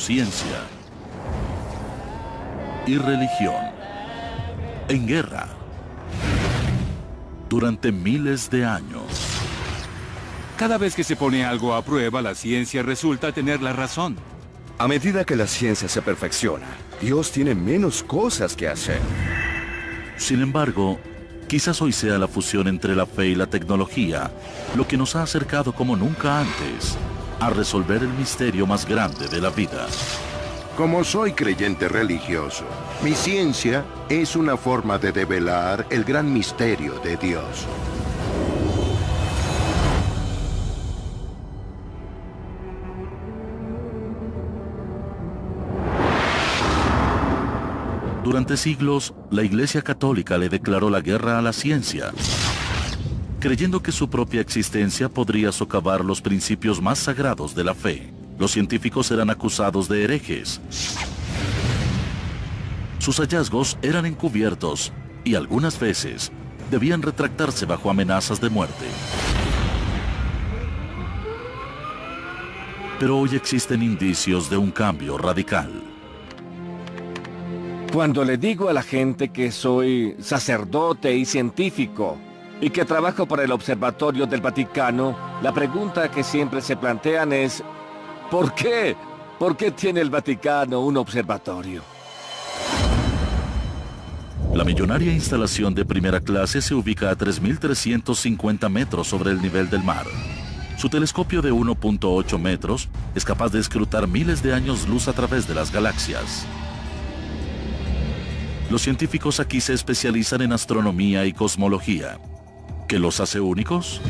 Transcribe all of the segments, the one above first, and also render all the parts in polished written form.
ciencia y religión en guerra durante miles de años. Cada vez que se pone algo a prueba, la ciencia resulta tener la razón. A medida que la ciencia se perfecciona, Dios tiene menos cosas que hacer. Sin embargo, quizás hoy sea la fusión entre la fe y la tecnología lo que nos ha acercado como nunca antes a resolver el misterio más grande de la vida. Como soy creyente religioso, mi ciencia es una forma de develar el gran misterio de Dios. Durante siglos, la Iglesia Católica le declaró la guerra a la ciencia, creyendo que su propia existencia podría socavar los principios más sagrados de la fe. Los científicos eran acusados de herejes. Sus hallazgos eran encubiertos y algunas veces debían retractarse bajo amenazas de muerte. Pero hoy existen indicios de un cambio radical. Cuando le digo a la gente que soy sacerdote y científico y que trabajo para el Observatorio del Vaticano, la pregunta que siempre se plantean es ¿por qué? ¿Por qué tiene el Vaticano un observatorio? La millonaria instalación de primera clase se ubica a 3.350 metros sobre el nivel del mar. Su telescopio de 1.8 metros es capaz de escrutar miles de años luz a través de las galaxias. Los científicos aquí se especializan en astronomía y cosmología. ¿Qué los hace únicos?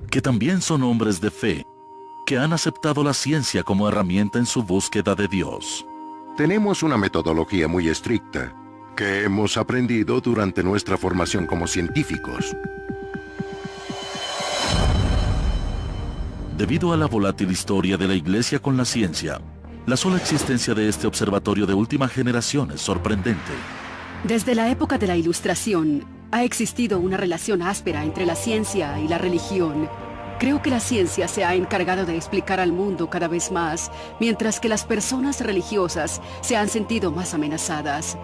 Que también son hombres de fe, que han aceptado la ciencia como herramienta en su búsqueda de Dios. Tenemos una metodología muy estricta que hemos aprendido durante nuestra formación como científicos. Debido a la volátil historia de la Iglesia con la ciencia, la sola existencia de este observatorio de última generación es sorprendente. Desde la época de la Ilustración, ha existido una relación áspera entre la ciencia y la religión. Creo que la ciencia se ha encargado de explicar al mundo cada vez más, mientras que las personas religiosas se han sentido más amenazadas.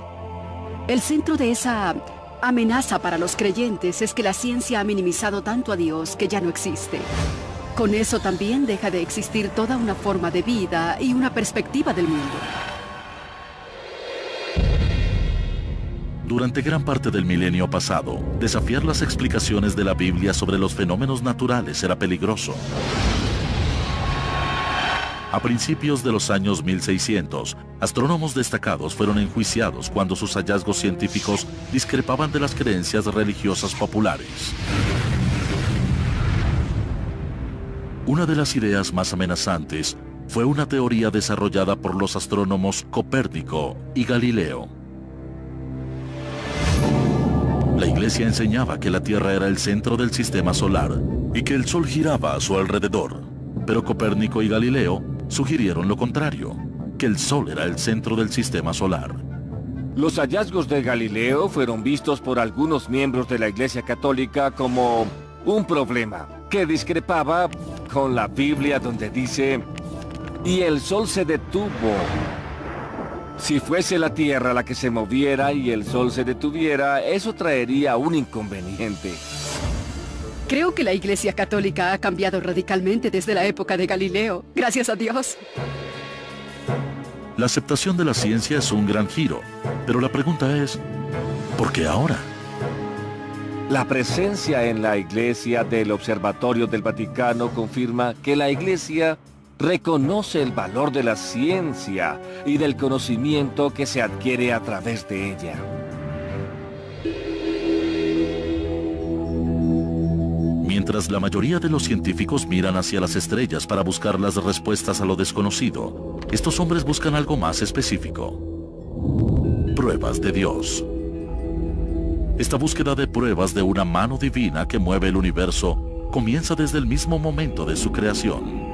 El centro de esa amenaza para los creyentes es que la ciencia ha minimizado tanto a Dios que ya no existe. Con eso también deja de existir toda una forma de vida y una perspectiva del mundo. Durante gran parte del milenio pasado, desafiar las explicaciones de la Biblia sobre los fenómenos naturales era peligroso. A principios de los años 1600, astrónomos destacados fueron enjuiciados cuando sus hallazgos científicos discrepaban de las creencias religiosas populares. Una de las ideas más amenazantes fue una teoría desarrollada por los astrónomos Copérnico y Galileo. La Iglesia enseñaba que la Tierra era el centro del sistema solar y que el Sol giraba a su alrededor, pero Copérnico y Galileo sugirieron lo contrario, que el Sol era el centro del sistema solar. Los hallazgos de Galileo fueron vistos por algunos miembros de la Iglesia Católica como un problema, que discrepaba con la Biblia donde dice, y el Sol se detuvo. Si fuese la Tierra la que se moviera y el Sol se detuviera, eso traería un inconveniente. Creo que la Iglesia Católica ha cambiado radicalmente desde la época de Galileo. Gracias a Dios. La aceptación de la ciencia es un gran giro, pero la pregunta es, ¿por qué ahora? La presencia en la Iglesia del Observatorio del Vaticano confirma que la Iglesia reconoce el valor de la ciencia y del conocimiento que se adquiere a través de ella. Mientras la mayoría de los científicos miran hacia las estrellas para buscar las respuestas a lo desconocido, estos hombres buscan algo más específico. Pruebas de Dios. Esta búsqueda de pruebas de una mano divina que mueve el universo comienza desde el mismo momento de su creación.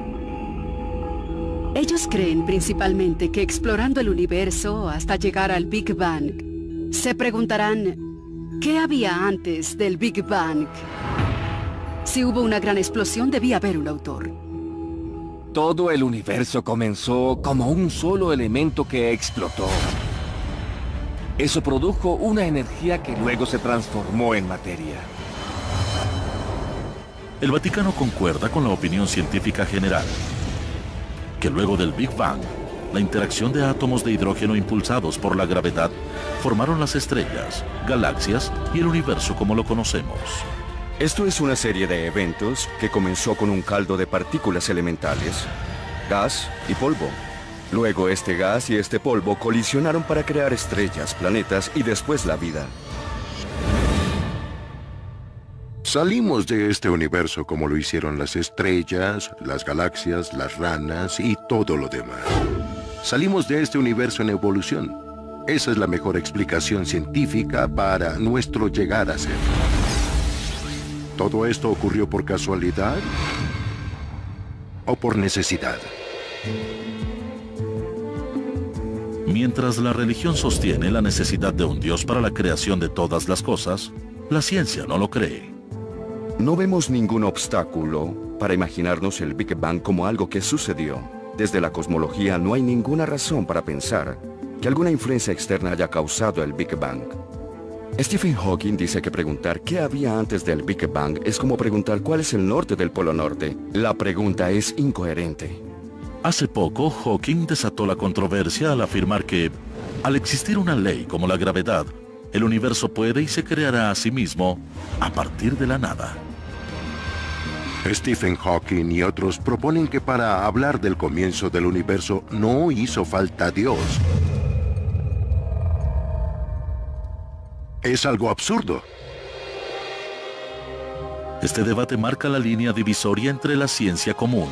Ellos creen principalmente que explorando el universo hasta llegar al Big Bang, se preguntarán, ¿qué había antes del Big Bang? Si hubo una gran explosión, debía haber un autor. Todo el universo comenzó como un solo elemento que explotó. Eso produjo una energía que luego se transformó en materia. El Vaticano concuerda con la opinión científica general, que luego del Big Bang, la interacción de átomos de hidrógeno impulsados por la gravedad formaron las estrellas, galaxias y el universo como lo conocemos. Esto es una serie de eventos que comenzó con un caldo de partículas elementales, gas y polvo. Luego este gas y este polvo colisionaron para crear estrellas, planetas y después la vida. Salimos de este universo como lo hicieron las estrellas, las galaxias, las ranas y todo lo demás. Salimos de este universo en evolución. Esa es la mejor explicación científica para nuestro llegar a ser. ¿Todo esto ocurrió por casualidad o por necesidad? Mientras la religión sostiene la necesidad de un Dios para la creación de todas las cosas, la ciencia no lo cree. No vemos ningún obstáculo para imaginarnos el Big Bang como algo que sucedió. Desde la cosmología no hay ninguna razón para pensar que alguna influencia externa haya causado el Big Bang. Stephen Hawking dice que preguntar qué había antes del Big Bang es como preguntar cuál es el norte del Polo Norte. La pregunta es incoherente. Hace poco, Hawking desató la controversia al afirmar que, al existir una ley como la gravedad, el universo puede y se creará a sí mismo a partir de la nada. Stephen Hawking y otros proponen que para hablar del comienzo del universo no hizo falta Dios. Es algo absurdo. Este debate marca la línea divisoria entre la ciencia común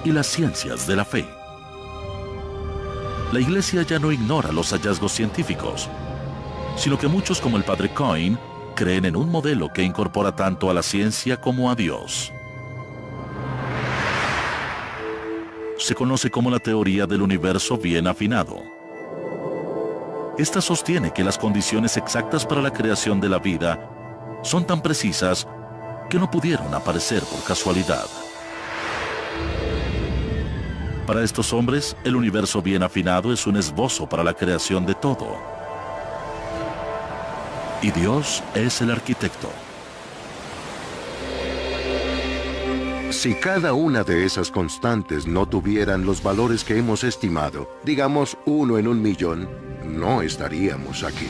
y las ciencias de la fe. La Iglesia ya no ignora los hallazgos científicos, sino que muchos como el Padre Coyne creen en un modelo que incorpora tanto a la ciencia como a Dios. Se conoce como la teoría del universo bien afinado. Esta sostiene que las condiciones exactas para la creación de la vida son tan precisas que no pudieron aparecer por casualidad. Para estos hombres, el universo bien afinado es un esbozo para la creación de todo. Y Dios es el arquitecto. Si cada una de esas constantes no tuvieran los valores que hemos estimado, digamos 1 en 1.000.000, no estaríamos aquí.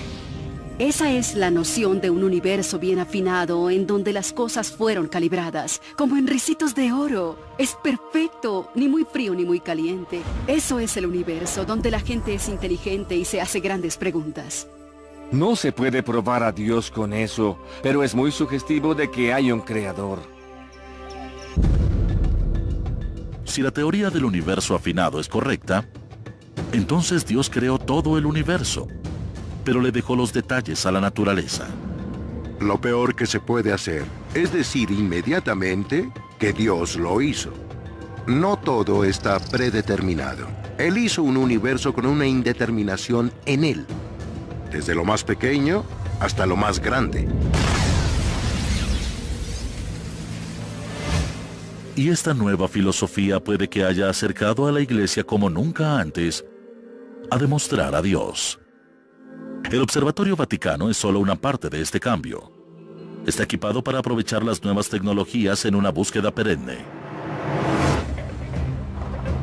Esa es la noción de un universo bien afinado en donde las cosas fueron calibradas, como en ricitos de oro. Es perfecto, ni muy frío ni muy caliente. Eso es el universo donde la gente es inteligente y se hace grandes preguntas. No se puede probar a Dios con eso, pero es muy sugestivo de que hay un creador. Si la teoría del universo afinado es correcta, entonces Dios creó todo el universo, pero le dejó los detalles a la naturaleza. Lo peor que se puede hacer es decir inmediatamente que Dios lo hizo. No todo está predeterminado. Él hizo un universo con una indeterminación en él, desde lo más pequeño hasta lo más grande. Y esta nueva filosofía puede que haya acercado a la Iglesia como nunca antes a demostrar a Dios. El Observatorio Vaticano es solo una parte de este cambio. Está equipado para aprovechar las nuevas tecnologías en una búsqueda perenne.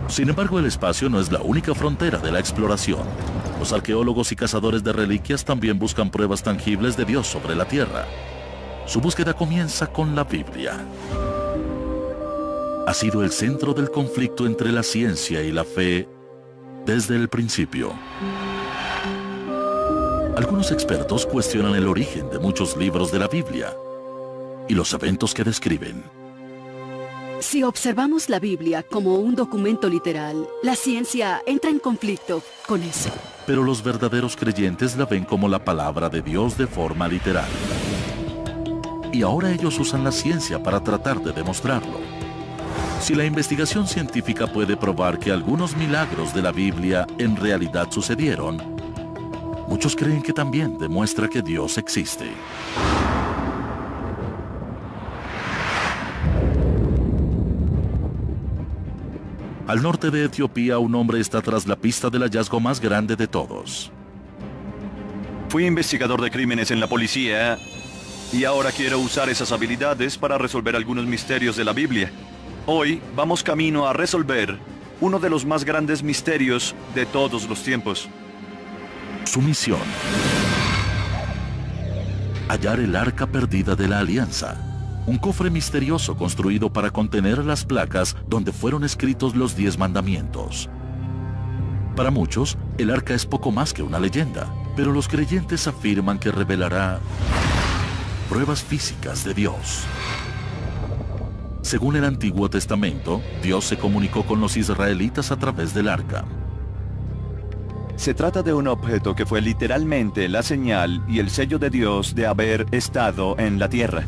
Sin embargo, el espacio no es la única frontera de la exploración. Los arqueólogos y cazadores de reliquias también buscan pruebas tangibles de Dios sobre la Tierra. Su búsqueda comienza con la Biblia. Ha sido el centro del conflicto entre la ciencia y la fe desde el principio. Algunos expertos cuestionan el origen de muchos libros de la Biblia y los eventos que describen. Si observamos la Biblia como un documento literal, la ciencia entra en conflicto con eso. Pero los verdaderos creyentes la ven como la palabra de Dios de forma literal. Y ahora ellos usan la ciencia para tratar de demostrarlo. Si la investigación científica puede probar que algunos milagros de la Biblia en realidad sucedieron, muchos creen que también demuestra que Dios existe. Al norte de Etiopía, un hombre está tras la pista del hallazgo más grande de todos. Fui investigador de crímenes en la policía y ahora quiero usar esas habilidades para resolver algunos misterios de la Biblia. Hoy vamos camino a resolver uno de los más grandes misterios de todos los tiempos. Su misión: hallar el arca perdida de la Alianza, un cofre misterioso construido para contener las placas donde fueron escritos los 10 mandamientos. Para muchos, el arca es poco más que una leyenda, pero los creyentes afirman que revelará pruebas físicas de Dios. Según el Antiguo Testamento, Dios se comunicó con los israelitas a través del arca. Se trata de un objeto que fue literalmente la señal y el sello de Dios de haber estado en la tierra.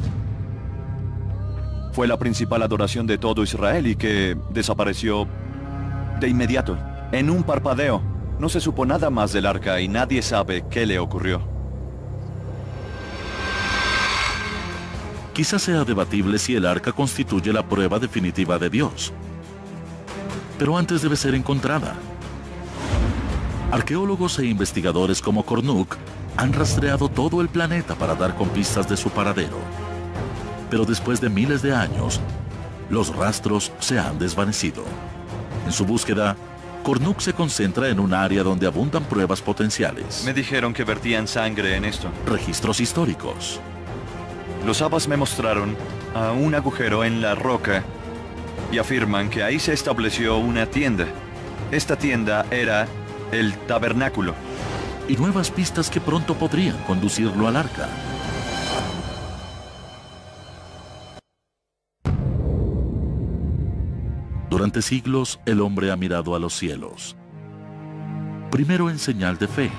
Fue la principal adoración de todo Israel y que desapareció de inmediato, en un parpadeo. No se supo nada más del arca y nadie sabe qué le ocurrió. Quizás sea debatible si el arca constituye la prueba definitiva de Dios, pero antes debe ser encontrada. Arqueólogos e investigadores como Kornuk han rastreado todo el planeta para dar con pistas de su paradero. Pero después de miles de años, los rastros se han desvanecido. En su búsqueda, Kornuk se concentra en un área donde abundan pruebas potenciales. Me dijeron que vertían sangre en esto. Registros históricos. Los abas me mostraron a un agujero en la roca y afirman que ahí se estableció una tienda. Esta tienda era el tabernáculo. Y nuevas pistas que pronto podrían conducirlo al arca. Durante siglos, el hombre ha mirado a los cielos. Primero en señal de fe,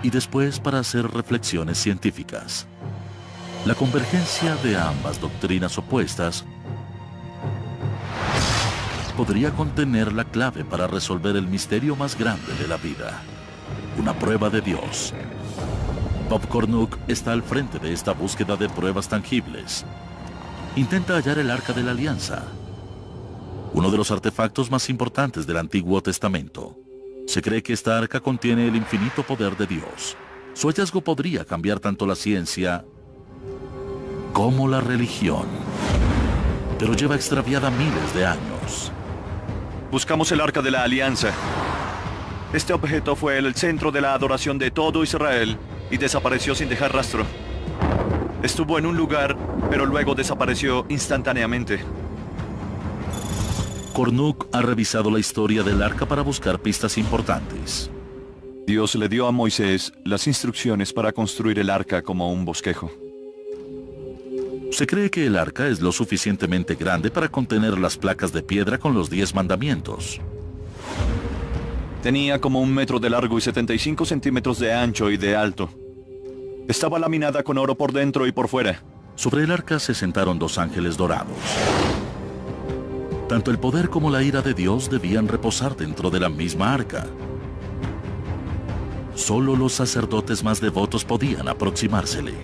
y después para hacer reflexiones científicas. La convergencia de ambas doctrinas opuestas podría contener la clave para resolver el misterio más grande de la vida, una prueba de Dios. Bob Kornuk está al frente de esta búsqueda de pruebas tangibles. Intenta hallar el Arca de la Alianza, uno de los artefactos más importantes del Antiguo Testamento. Se cree que esta arca contiene el infinito poder de Dios. Su hallazgo podría cambiar tanto la ciencia como la religión, pero lleva extraviada miles de años. Buscamos el Arca de la Alianza. Este objeto fue el centro de la adoración de todo Israel y desapareció sin dejar rastro. Estuvo en un lugar, pero luego desapareció instantáneamente. Kornuk ha revisado la historia del arca para buscar pistas importantes. Dios le dio a Moisés las instrucciones para construir el arca como un bosquejo. Se cree que el arca es lo suficientemente grande para contener las placas de piedra con los 10 mandamientos. Tenía como 1 metro de largo y 75 centímetros de ancho y de alto. Estaba laminada con oro por dentro y por fuera. Sobre el arca se sentaron 2 ángeles dorados. Tanto el poder como la ira de Dios debían reposar dentro de la misma arca. Solo los sacerdotes más devotos podían aproximársele.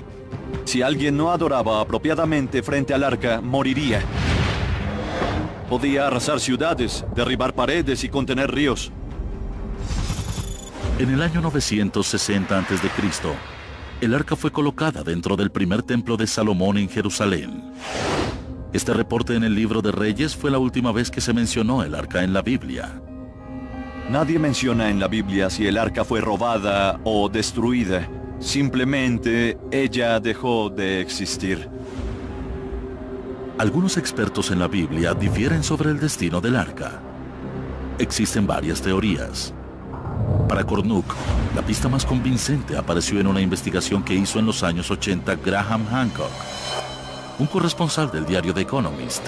Si alguien no adoraba apropiadamente frente al arca, moriría. Podía arrasar ciudades, derribar paredes y contener ríos. En el año 960 a.C., el arca fue colocada dentro del primer templo de Salomón en Jerusalén. Este reporte en el libro de Reyes fue la última vez que se mencionó el arca en la Biblia. Nadie menciona en la Biblia si el arca fue robada o destruida. Simplemente ella dejó de existir. Algunos expertos en la Biblia difieren sobre el destino del arca. Existen varias teorías. Para Kornuk, la pista más convincente apareció en una investigación que hizo en los años 80 Graham Hancock, un corresponsal del diario The Economist.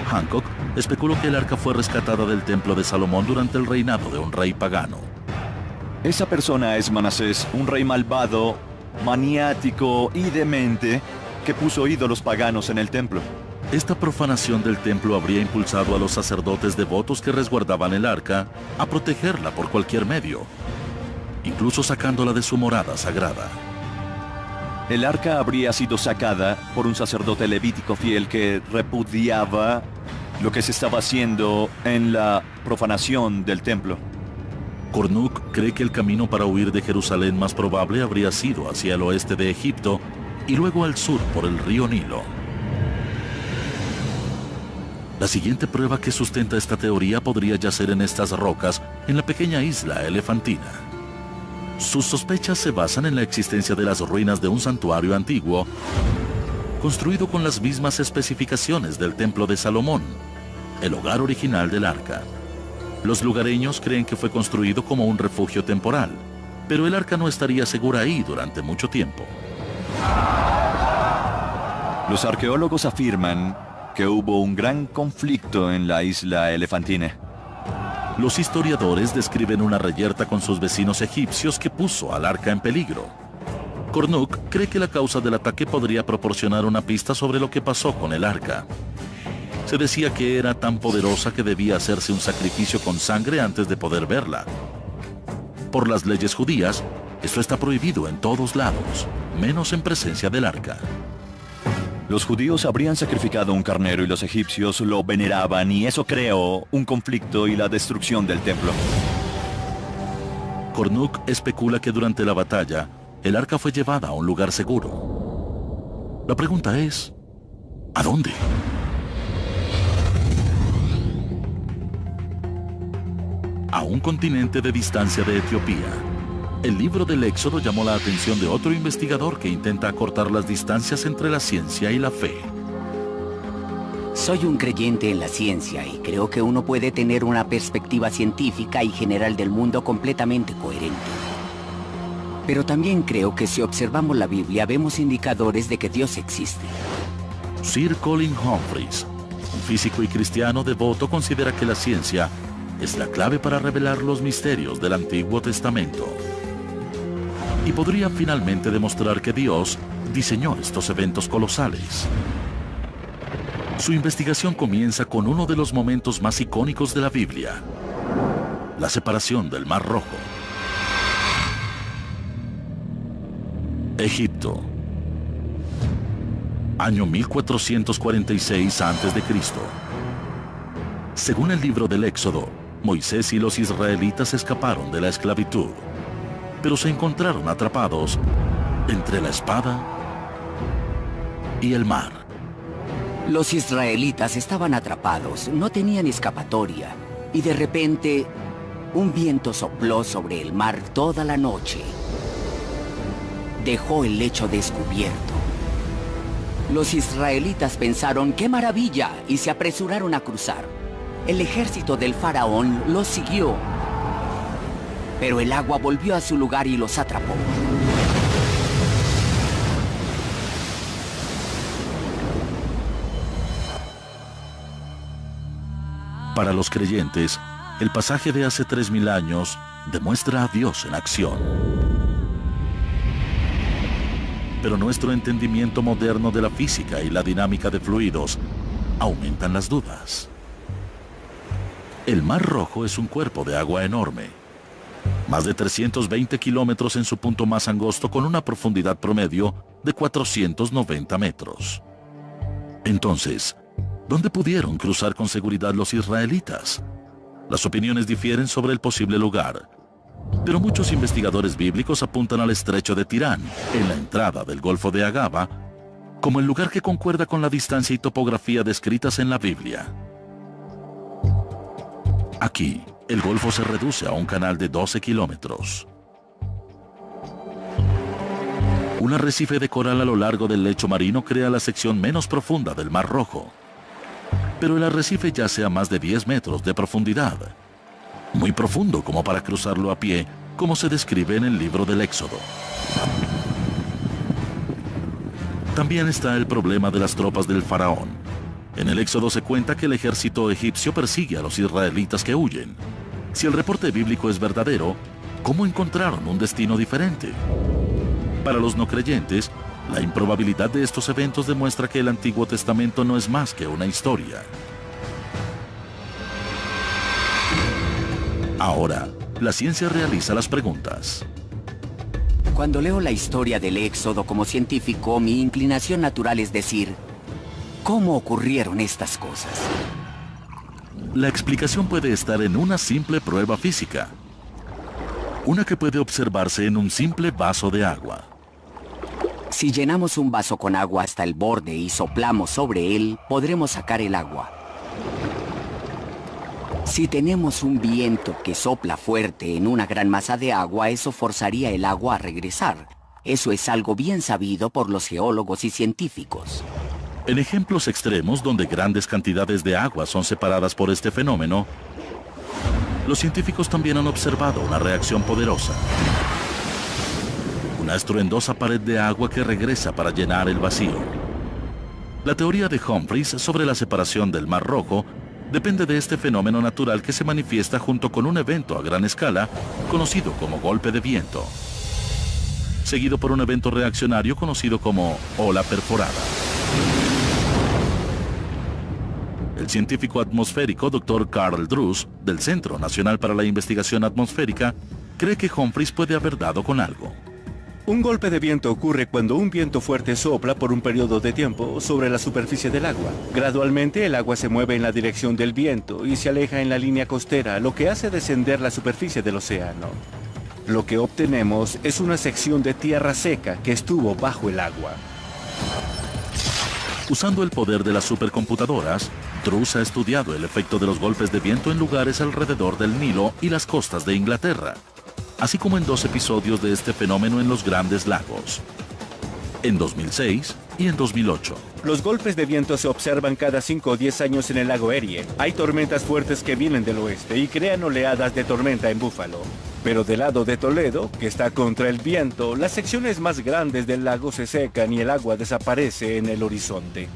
Hancock especuló que el arca fue rescatada del templo de Salomón durante el reinado de un rey pagano. Esa persona es Manasés, un rey malvado, maniático y demente que puso ídolos paganos en el templo. Esta profanación del templo habría impulsado a los sacerdotes devotos que resguardaban el arca a protegerla por cualquier medio, incluso sacándola de su morada sagrada. El arca habría sido sacada por un sacerdote levítico fiel que repudiaba lo que se estaba haciendo en la profanación del templo. Cornuc cree que el camino para huir de Jerusalén más probable habría sido hacia el oeste de Egipto y luego al sur por el río Nilo. La siguiente prueba que sustenta esta teoría podría yacer en estas rocas, en la pequeña isla Elefantina. Sus sospechas se basan en la existencia de las ruinas de un santuario antiguo, construido con las mismas especificaciones del Templo de Salomón, el hogar original del arca. Los lugareños creen que fue construido como un refugio temporal, pero el arca no estaría segura ahí durante mucho tiempo. Los arqueólogos afirman que hubo un gran conflicto en la isla Elefantina. Los historiadores describen una reyerta con sus vecinos egipcios que puso al arca en peligro. Cornuc cree que la causa del ataque podría proporcionar una pista sobre lo que pasó con el arca. Se decía que era tan poderosa que debía hacerse un sacrificio con sangre antes de poder verla. Por las leyes judías, esto está prohibido en todos lados, menos en presencia del arca. Los judíos habrían sacrificado un carnero y los egipcios lo veneraban, y eso creó un conflicto y la destrucción del templo. Cornuc especula que durante la batalla, el arca fue llevada a un lugar seguro. La pregunta es, ¿a dónde? A un continente de distancia de Etiopía. El libro del Éxodo llamó la atención de otro investigador que intenta acortar las distancias entre la ciencia y la fe. Soy un creyente en la ciencia y creo que uno puede tener una perspectiva científica y general del mundo completamente coherente. Pero también creo que si observamos la Biblia vemos indicadores de que Dios existe. Sir Colin Humphreys, un físico y cristiano devoto, considera que la ciencia es la clave para revelar los misterios del Antiguo Testamento. Y podría finalmente demostrar que Dios diseñó estos eventos colosales. Su investigación comienza con uno de los momentos más icónicos de la Biblia: la separación del Mar Rojo. Egipto. Año 1446 a.C. Según el libro del Éxodo, Moisés y los israelitas escaparon de la esclavitud, pero se encontraron atrapados entre la espada y el mar. Los israelitas estaban atrapados, no tenían escapatoria, y de repente, un viento sopló sobre el mar toda la noche. Dejó el lecho descubierto. Los israelitas pensaron, ¡qué maravilla!, y se apresuraron a cruzar. El ejército del faraón los siguió, pero el agua volvió a su lugar y los atrapó. Para los creyentes, el pasaje de hace 3000 años demuestra a Dios en acción. Pero nuestro entendimiento moderno de la física y la dinámica de fluidos aumentan las dudas. El Mar Rojo es un cuerpo de agua enorme. Más de 320 kilómetros en su punto más angosto, con una profundidad promedio de 490 metros. Entonces, ¿dónde pudieron cruzar con seguridad los israelitas? Las opiniones difieren sobre el posible lugar, pero muchos investigadores bíblicos apuntan al estrecho de Tirán, en la entrada del Golfo de Agaba, como el lugar que concuerda con la distancia y topografía descritas en la Biblia. Aquí, el golfo se reduce a un canal de 12 kilómetros. Un arrecife de coral a lo largo del lecho marino crea la sección menos profunda del Mar Rojo. Pero el arrecife yace a más de 10 metros de profundidad. Muy profundo como para cruzarlo a pie, como se describe en el libro del Éxodo. También está el problema de las tropas del faraón. En el Éxodo se cuenta que el ejército egipcio persigue a los israelitas que huyen. Si el reporte bíblico es verdadero, ¿cómo encontraron un destino diferente? Para los no creyentes, la improbabilidad de estos eventos demuestra que el Antiguo Testamento no es más que una historia. Ahora, la ciencia realiza las preguntas. Cuando leo la historia del Éxodo como científico, mi inclinación natural es decir, ¿cómo ocurrieron estas cosas? La explicación puede estar en una simple prueba física. Una que puede observarse en un simple vaso de agua. Si llenamos un vaso con agua hasta el borde y soplamos sobre él, podremos sacar el agua. Si tenemos un viento que sopla fuerte en una gran masa de agua, eso forzaría el agua a regresar. Eso es algo bien sabido por los geólogos y científicos. En ejemplos extremos donde grandes cantidades de agua son separadas por este fenómeno, los científicos también han observado una reacción poderosa. Una estruendosa pared de agua que regresa para llenar el vacío. La teoría de Humphreys sobre la separación del Mar Rojo depende de este fenómeno natural que se manifiesta junto con un evento a gran escala conocido como golpe de viento, seguido por un evento reaccionario conocido como ola perforada. El científico atmosférico Dr. Carl Drews, del Centro Nacional para la Investigación Atmosférica, cree que Humphreys puede haber dado con algo. Un golpe de viento ocurre cuando un viento fuerte sopla por un periodo de tiempo sobre la superficie del agua. Gradualmente el agua se mueve en la dirección del viento y se aleja en la línea costera, lo que hace descender la superficie del océano. Lo que obtenemos es una sección de tierra seca que estuvo bajo el agua. Usando el poder de las supercomputadoras, Drews ha estudiado el efecto de los golpes de viento en lugares alrededor del Nilo y las costas de Inglaterra, así como en 2 episodios de este fenómeno en los Grandes Lagos, en 2006 y en 2008. Los golpes de viento se observan cada 5 o 10 años en el lago Erie. Hay tormentas fuertes que vienen del oeste y crean oleadas de tormenta en Buffalo. Pero del lado de Toledo, que está contra el viento, las secciones más grandes del lago se secan y el agua desaparece en el horizonte.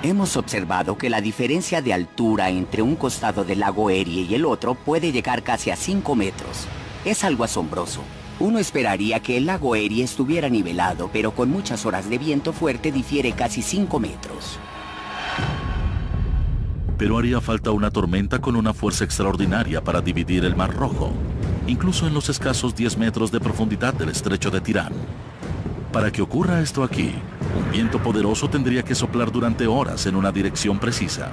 Hemos observado que la diferencia de altura entre un costado del lago Erie y el otro puede llegar casi a 5 metros. Es algo asombroso. Uno esperaría que el lago Erie estuviera nivelado, pero con muchas horas de viento fuerte difiere casi 5 metros. Pero haría falta una tormenta con una fuerza extraordinaria para dividir el Mar Rojo, incluso en los escasos 10 metros de profundidad del estrecho de Tirán. Para que ocurra esto aquí, un viento poderoso tendría que soplar durante horas en una dirección precisa.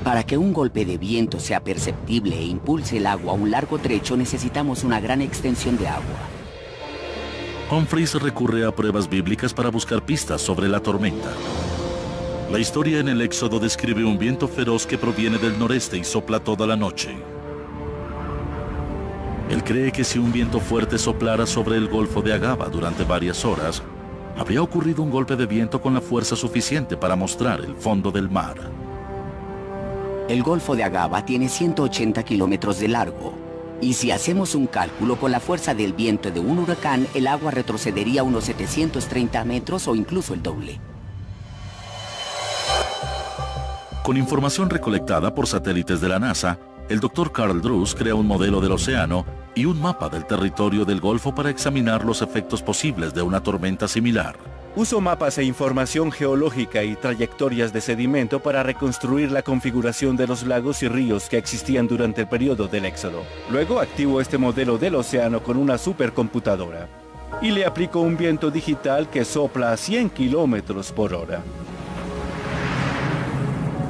Para que un golpe de viento sea perceptible e impulse el agua a un largo trecho, necesitamos una gran extensión de agua. Humphreys recurre a pruebas bíblicas para buscar pistas sobre la tormenta. La historia en el Éxodo describe un viento feroz que proviene del noreste y sopla toda la noche. Él cree que si un viento fuerte soplara sobre el Golfo de Agaba durante varias horas, habría ocurrido un golpe de viento con la fuerza suficiente para mostrar el fondo del mar. El Golfo de Agaba tiene 180 kilómetros de largo, y si hacemos un cálculo con la fuerza del viento de un huracán, el agua retrocedería unos 730 metros o incluso el doble. Con información recolectada por satélites de la NASA, el Dr. Carl Drews crea un modelo del océano y un mapa del territorio del Golfo para examinar los efectos posibles de una tormenta similar. Uso mapas e información geológica y trayectorias de sedimento para reconstruir la configuración de los lagos y ríos que existían durante el periodo del Éxodo. Luego activo este modelo del océano con una supercomputadora y le aplico un viento digital que sopla a 100 kilómetros por hora.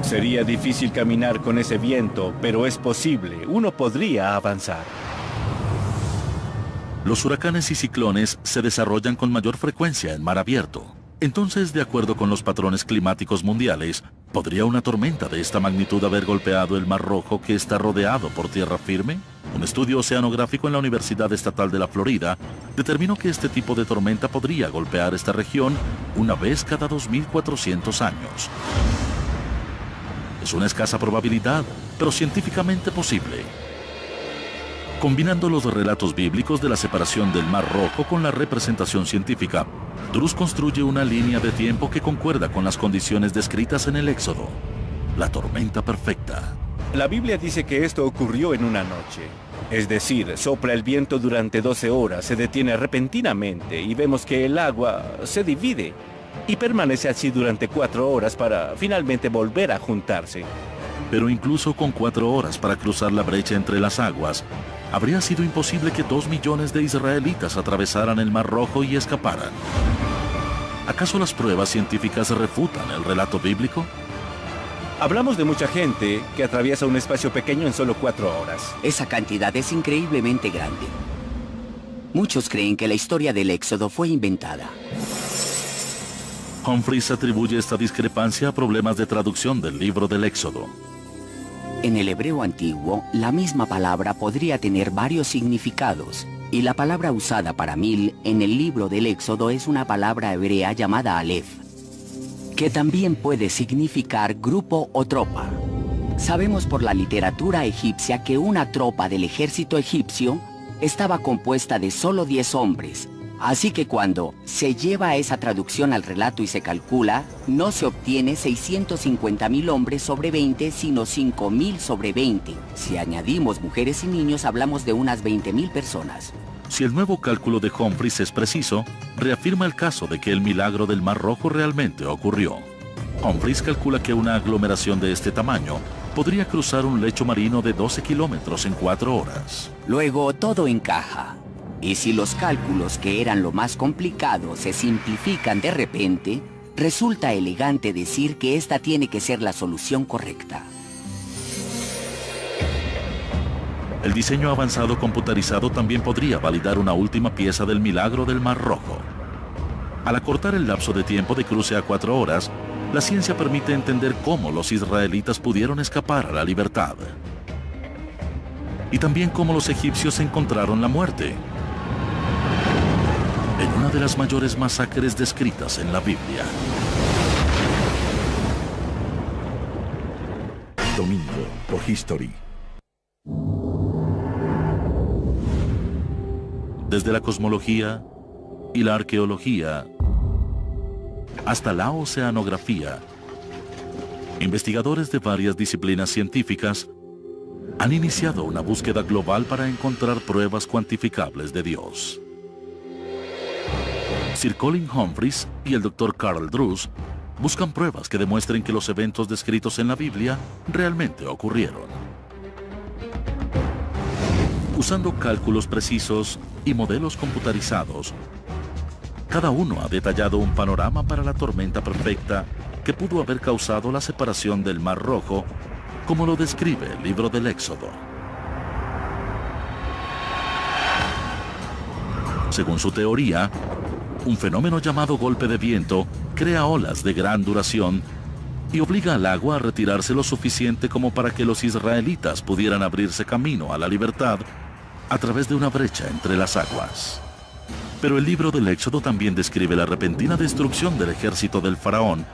Sería difícil caminar con ese viento, pero es posible. Uno podría avanzar. Los huracanes y ciclones se desarrollan con mayor frecuencia en mar abierto. Entonces, de acuerdo con los patrones climáticos mundiales, ¿podría una tormenta de esta magnitud haber golpeado el Mar Rojo que está rodeado por tierra firme? Un estudio oceanográfico en la Universidad Estatal de la Florida determinó que este tipo de tormenta podría golpear esta región una vez cada 2.400 años. Es una escasa probabilidad, pero científicamente posible. Combinando los relatos bíblicos de la separación del Mar Rojo con la representación científica, Drews construye una línea de tiempo que concuerda con las condiciones descritas en el Éxodo. La tormenta perfecta. La Biblia dice que esto ocurrió en una noche. Es decir, sopla el viento durante 12 horas, se detiene repentinamente y vemos que el agua se divide y permanece así durante 4 horas para finalmente volver a juntarse. Pero incluso con 4 horas para cruzar la brecha entre las aguas, habría sido imposible que 2 millones de israelitas atravesaran el Mar Rojo y escaparan. ¿Acaso las pruebas científicas refutan el relato bíblico? Hablamos de mucha gente que atraviesa un espacio pequeño en solo 4 horas. Esa cantidad es increíblemente grande. Muchos creen que la historia del Éxodo fue inventada. Humphreys atribuye esta discrepancia a problemas de traducción del libro del Éxodo. En el hebreo antiguo, la misma palabra podría tener varios significados, y la palabra usada para 1000 en el libro del Éxodo es una palabra hebrea llamada Aleph, que también puede significar grupo o tropa. Sabemos por la literatura egipcia que una tropa del ejército egipcio estaba compuesta de solo 10 hombres, así que cuando se lleva esa traducción al relato y se calcula, no se obtiene 650.000 hombres sobre 20, sino 5.000 sobre 20. Si añadimos mujeres y niños, hablamos de unas 20.000 personas. Si el nuevo cálculo de Humphreys es preciso, reafirma el caso de que el milagro del Mar Rojo realmente ocurrió. Humphreys calcula que una aglomeración de este tamaño podría cruzar un lecho marino de 12 kilómetros en 4 horas. Luego todo encaja. Y si los cálculos, que eran lo más complicado, se simplifican de repente, resulta elegante decir que esta tiene que ser la solución correcta. El diseño avanzado computarizado también podría validar una última pieza del milagro del Mar Rojo. Al acortar el lapso de tiempo de cruce a 4 horas, la ciencia permite entender cómo los israelitas pudieron escapar a la libertad. Y también cómo los egipcios encontraron la muerte. En una de las mayores masacres descritas en la Biblia. Domingo por History. Desde la cosmología y la arqueología hasta la oceanografía, investigadores de varias disciplinas científicas han iniciado una búsqueda global para encontrar pruebas cuantificables de Dios. Sir Colin Humphreys y el Dr. Carl Drews buscan pruebas que demuestren que los eventos descritos en la Biblia realmente ocurrieron. Usando cálculos precisos y modelos computarizados, cada uno ha detallado un panorama para la tormenta perfecta que pudo haber causado la separación del Mar Rojo, como lo describe el libro del Éxodo. Según su teoría, un fenómeno llamado golpe de viento crea olas de gran duración y obliga al agua a retirarse lo suficiente como para que los israelitas pudieran abrirse camino a la libertad a través de una brecha entre las aguas. Pero el libro del Éxodo también describe la repentina destrucción del ejército del faraón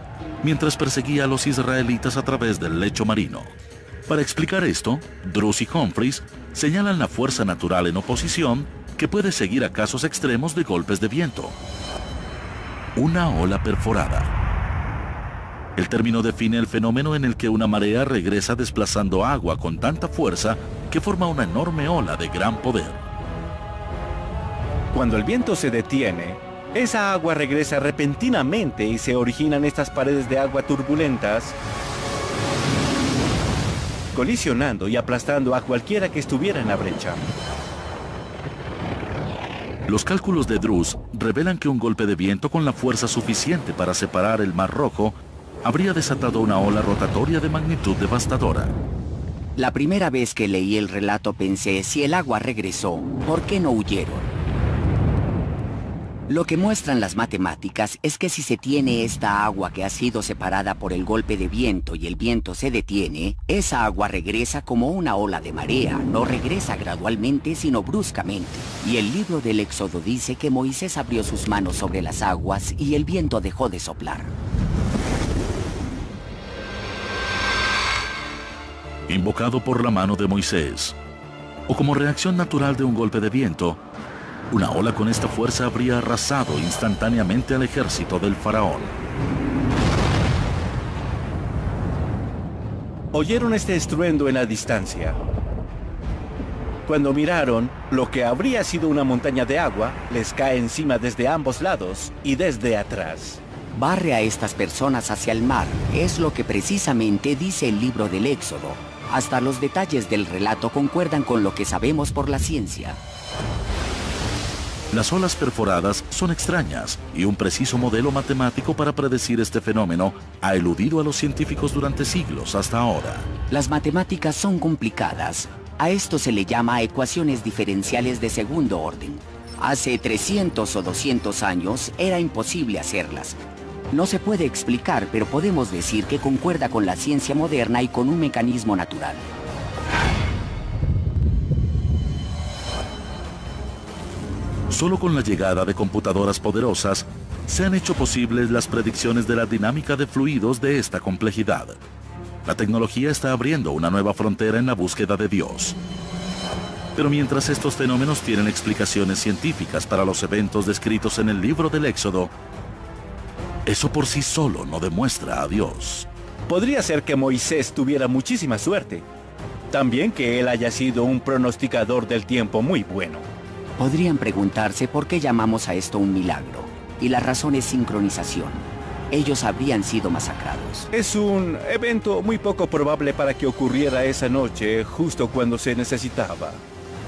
mientras perseguía a los israelitas a través del lecho marino. Para explicar esto, Drews y Humphreys señalan la fuerza natural en oposición que puede seguir a casos extremos de golpes de viento. Una ola perforada. El término define el fenómeno en el que una marea regresa desplazando agua con tanta fuerza que forma una enorme ola de gran poder. Cuando el viento se detiene, esa agua regresa repentinamente y se originan estas paredes de agua turbulentas, colisionando y aplastando a cualquiera que estuviera en la brecha. Los cálculos de Drews revelan que un golpe de viento con la fuerza suficiente para separar el Mar Rojo habría desatado una ola rotatoria de magnitud devastadora. La primera vez que leí el relato pensé, si el agua regresó, ¿por qué no huyeron? Lo que muestran las matemáticas es que si se tiene esta agua que ha sido separada por el golpe de viento y el viento se detiene, esa agua regresa como una ola de marea, no regresa gradualmente sino bruscamente. Y el libro del Éxodo dice que Moisés abrió sus manos sobre las aguas y el viento dejó de soplar. Invocado por la mano de Moisés, o como reacción natural de un golpe de viento, una ola con esta fuerza habría arrasado instantáneamente al ejército del faraón. Oyeron este estruendo en la distancia. Cuando miraron, lo que habría sido una montaña de agua les cae encima desde ambos lados y desde atrás. Barre a estas personas hacia el mar, es lo que precisamente dice el libro del Éxodo. Hasta los detalles del relato concuerdan con lo que sabemos por la ciencia. Las olas perforadas son extrañas y un preciso modelo matemático para predecir este fenómeno ha eludido a los científicos durante siglos hasta ahora. Las matemáticas son complicadas. A esto se le llama ecuaciones diferenciales de segundo orden. Hace 300 o 200 años era imposible hacerlas. No se puede explicar, pero podemos decir que concuerda con la ciencia moderna y con un mecanismo natural. Solo con la llegada de computadoras poderosas se han hecho posibles las predicciones de la dinámica de fluidos de esta complejidad. La tecnología está abriendo una nueva frontera en la búsqueda de Dios. Pero mientras estos fenómenos tienen explicaciones científicas para los eventos descritos en el libro del Éxodo, eso por sí solo no demuestra a Dios. Podría ser que Moisés tuviera muchísima suerte. También que él haya sido un pronosticador del tiempo muy bueno. Podrían preguntarse por qué llamamos a esto un milagro. Y la razón es sincronización. Ellos habrían sido masacrados. Es un evento muy poco probable para que ocurriera esa noche, justo cuando se necesitaba.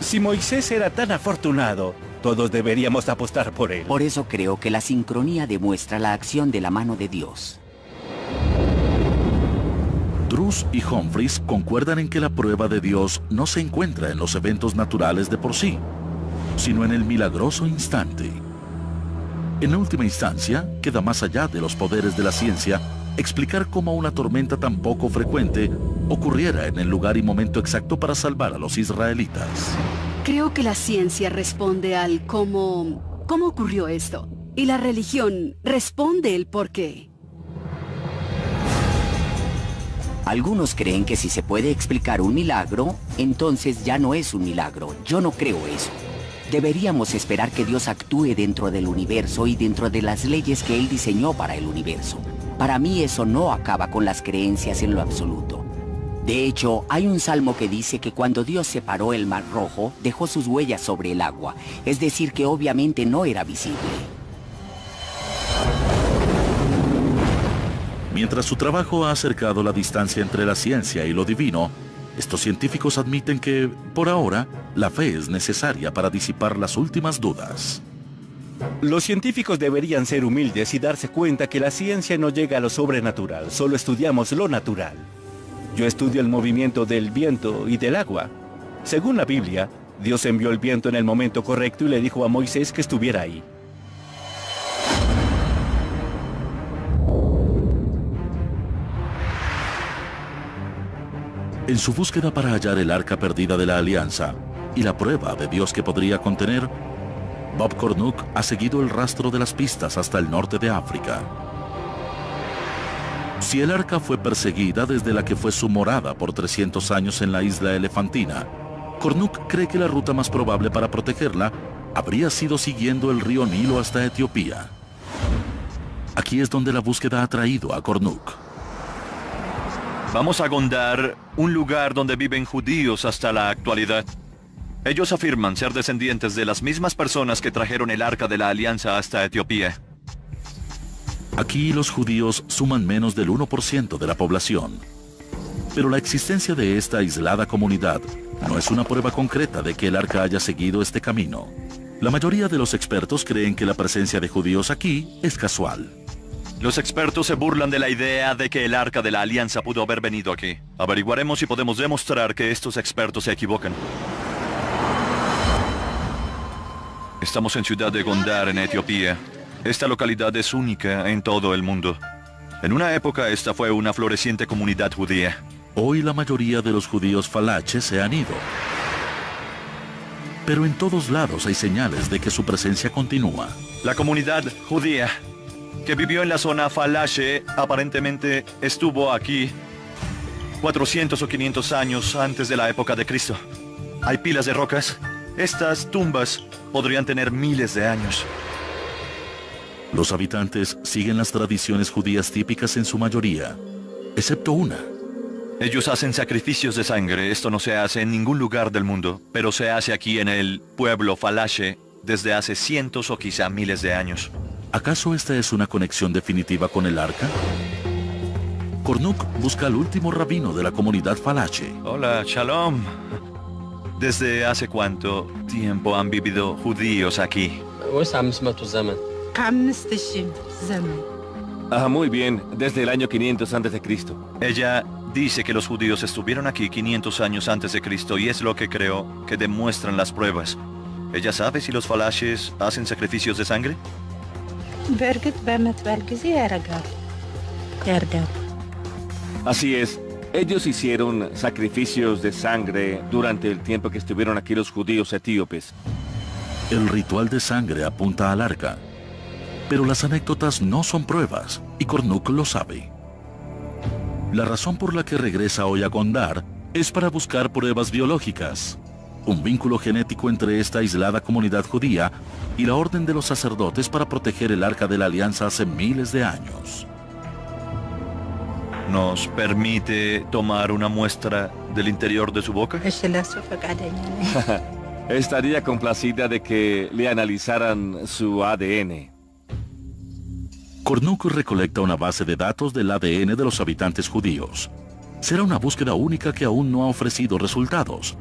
Si Moisés era tan afortunado, todos deberíamos apostar por él. Por eso creo que la sincronía demuestra la acción de la mano de Dios. Drus y Humphreys concuerdan en que la prueba de Dios no se encuentra en los eventos naturales de por sí, sino en el milagroso instante. En última instancia, queda más allá de los poderes de la ciencia explicar cómo una tormenta tan poco frecuente ocurriera en el lugar y momento exacto para salvar a los israelitas. Creo que la ciencia responde al cómo ocurrió esto. Y la religión responde el por qué. Algunos creen que si se puede explicar un milagro, entonces ya no es un milagro. Yo no creo eso. Deberíamos esperar que Dios actúe dentro del universo y dentro de las leyes que Él diseñó para el universo. Para mí eso no acaba con las creencias en lo absoluto. De hecho, hay un salmo que dice que cuando Dios separó el Mar Rojo, dejó sus huellas sobre el agua. Es decir, que obviamente no era visible. Mientras su trabajo ha acercado la distancia entre la ciencia y lo divino, estos científicos admiten que, por ahora, la fe es necesaria para disipar las últimas dudas. Los científicos deberían ser humildes y darse cuenta que la ciencia no llega a lo sobrenatural, solo estudiamos lo natural. Yo estudio el movimiento del viento y del agua. Según la Biblia, Dios envió el viento en el momento correcto y le dijo a Moisés que estuviera ahí. En su búsqueda para hallar el arca perdida de la alianza y la prueba de Dios que podría contener, Bob Cornuke ha seguido el rastro de las pistas hasta el norte de África. Si el arca fue perseguida desde la que fue su morada por 300 años en la isla Elefantina, Cornuke cree que la ruta más probable para protegerla habría sido siguiendo el río Nilo hasta Etiopía. Aquí es donde la búsqueda ha traído a Cornuke. Vamos a Gondar, un lugar donde viven judíos hasta la actualidad. Ellos afirman ser descendientes de las mismas personas que trajeron el Arca de la Alianza hasta Etiopía. Aquí los judíos suman menos del 1% de la población. Pero la existencia de esta aislada comunidad no es una prueba concreta de que el Arca haya seguido este camino. La mayoría de los expertos creen que la presencia de judíos aquí es casual. Los expertos se burlan de la idea de que el Arca de la Alianza pudo haber venido aquí. Averiguaremos si podemos demostrar que estos expertos se equivocan. Estamos en Ciudad de Gondar, en Etiopía. Esta localidad es única en todo el mundo. En una época esta fue una floreciente comunidad judía. Hoy la mayoría de los judíos falaches se han ido. Pero en todos lados hay señales de que su presencia continúa. La comunidad judía que vivió en la zona Falache aparentemente estuvo aquí 400 o 500 años antes de la época de Cristo. Hay pilas de rocas. Estas tumbas podrían tener miles de años. Los habitantes siguen las tradiciones judías típicas en su mayoría, excepto una. Ellos hacen sacrificios de sangre. Esto no se hace en ningún lugar del mundo, pero se hace aquí en el pueblo Falache desde hace cientos o quizá miles de años. ¿Acaso esta es una conexión definitiva con el arca? Cornuke busca al último rabino de la comunidad Falache. Hola, Shalom. ¿Desde hace cuánto tiempo han vivido judíos aquí? Muy bien, desde el año 500 a.C. Ella dice que los judíos estuvieron aquí 500 años antes de Cristo y es lo que creo que demuestran las pruebas. ¿Ella sabe si los falashes hacen sacrificios de sangre? Así es. Ellos hicieron sacrificios de sangre durante el tiempo que estuvieron aquí los judíos etíopes. El ritual de sangre apunta al arca. Pero las anécdotas no son pruebas, y Kornuk lo sabe. La razón por la que regresa hoy a Gondar es para buscar pruebas biológicas, un vínculo genético entre esta aislada comunidad judía y la orden de los sacerdotes para proteger el arca de la alianza hace miles de años. ¿Nos permite tomar una muestra del interior de su boca? Estaría complacida de que le analizaran su ADN. Kornuk recolecta una base de datos del ADN de los habitantes judíos. Será una búsqueda única que aún no ha ofrecido resultados.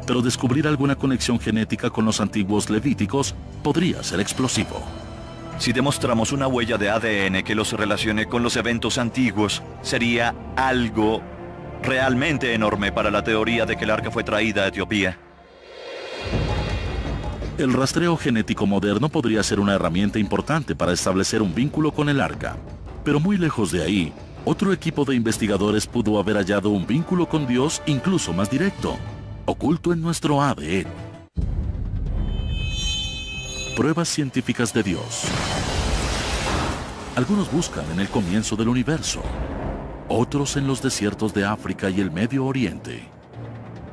Pero descubrir alguna conexión genética con los antiguos levíticos podría ser explosivo. Si demostramos una huella de ADN que los relacione con los eventos antiguos, sería algo realmente enorme para la teoría de que el arca fue traída a Etiopía. El rastreo genético moderno podría ser una herramienta importante para establecer un vínculo con el arca. Pero muy lejos de ahí, otro equipo de investigadores pudo haber hallado un vínculo con Dios incluso más directo, oculto en nuestro ADN. Pruebas científicas de Dios. Algunos buscan en el comienzo del universo, otros en los desiertos de África y el Medio Oriente.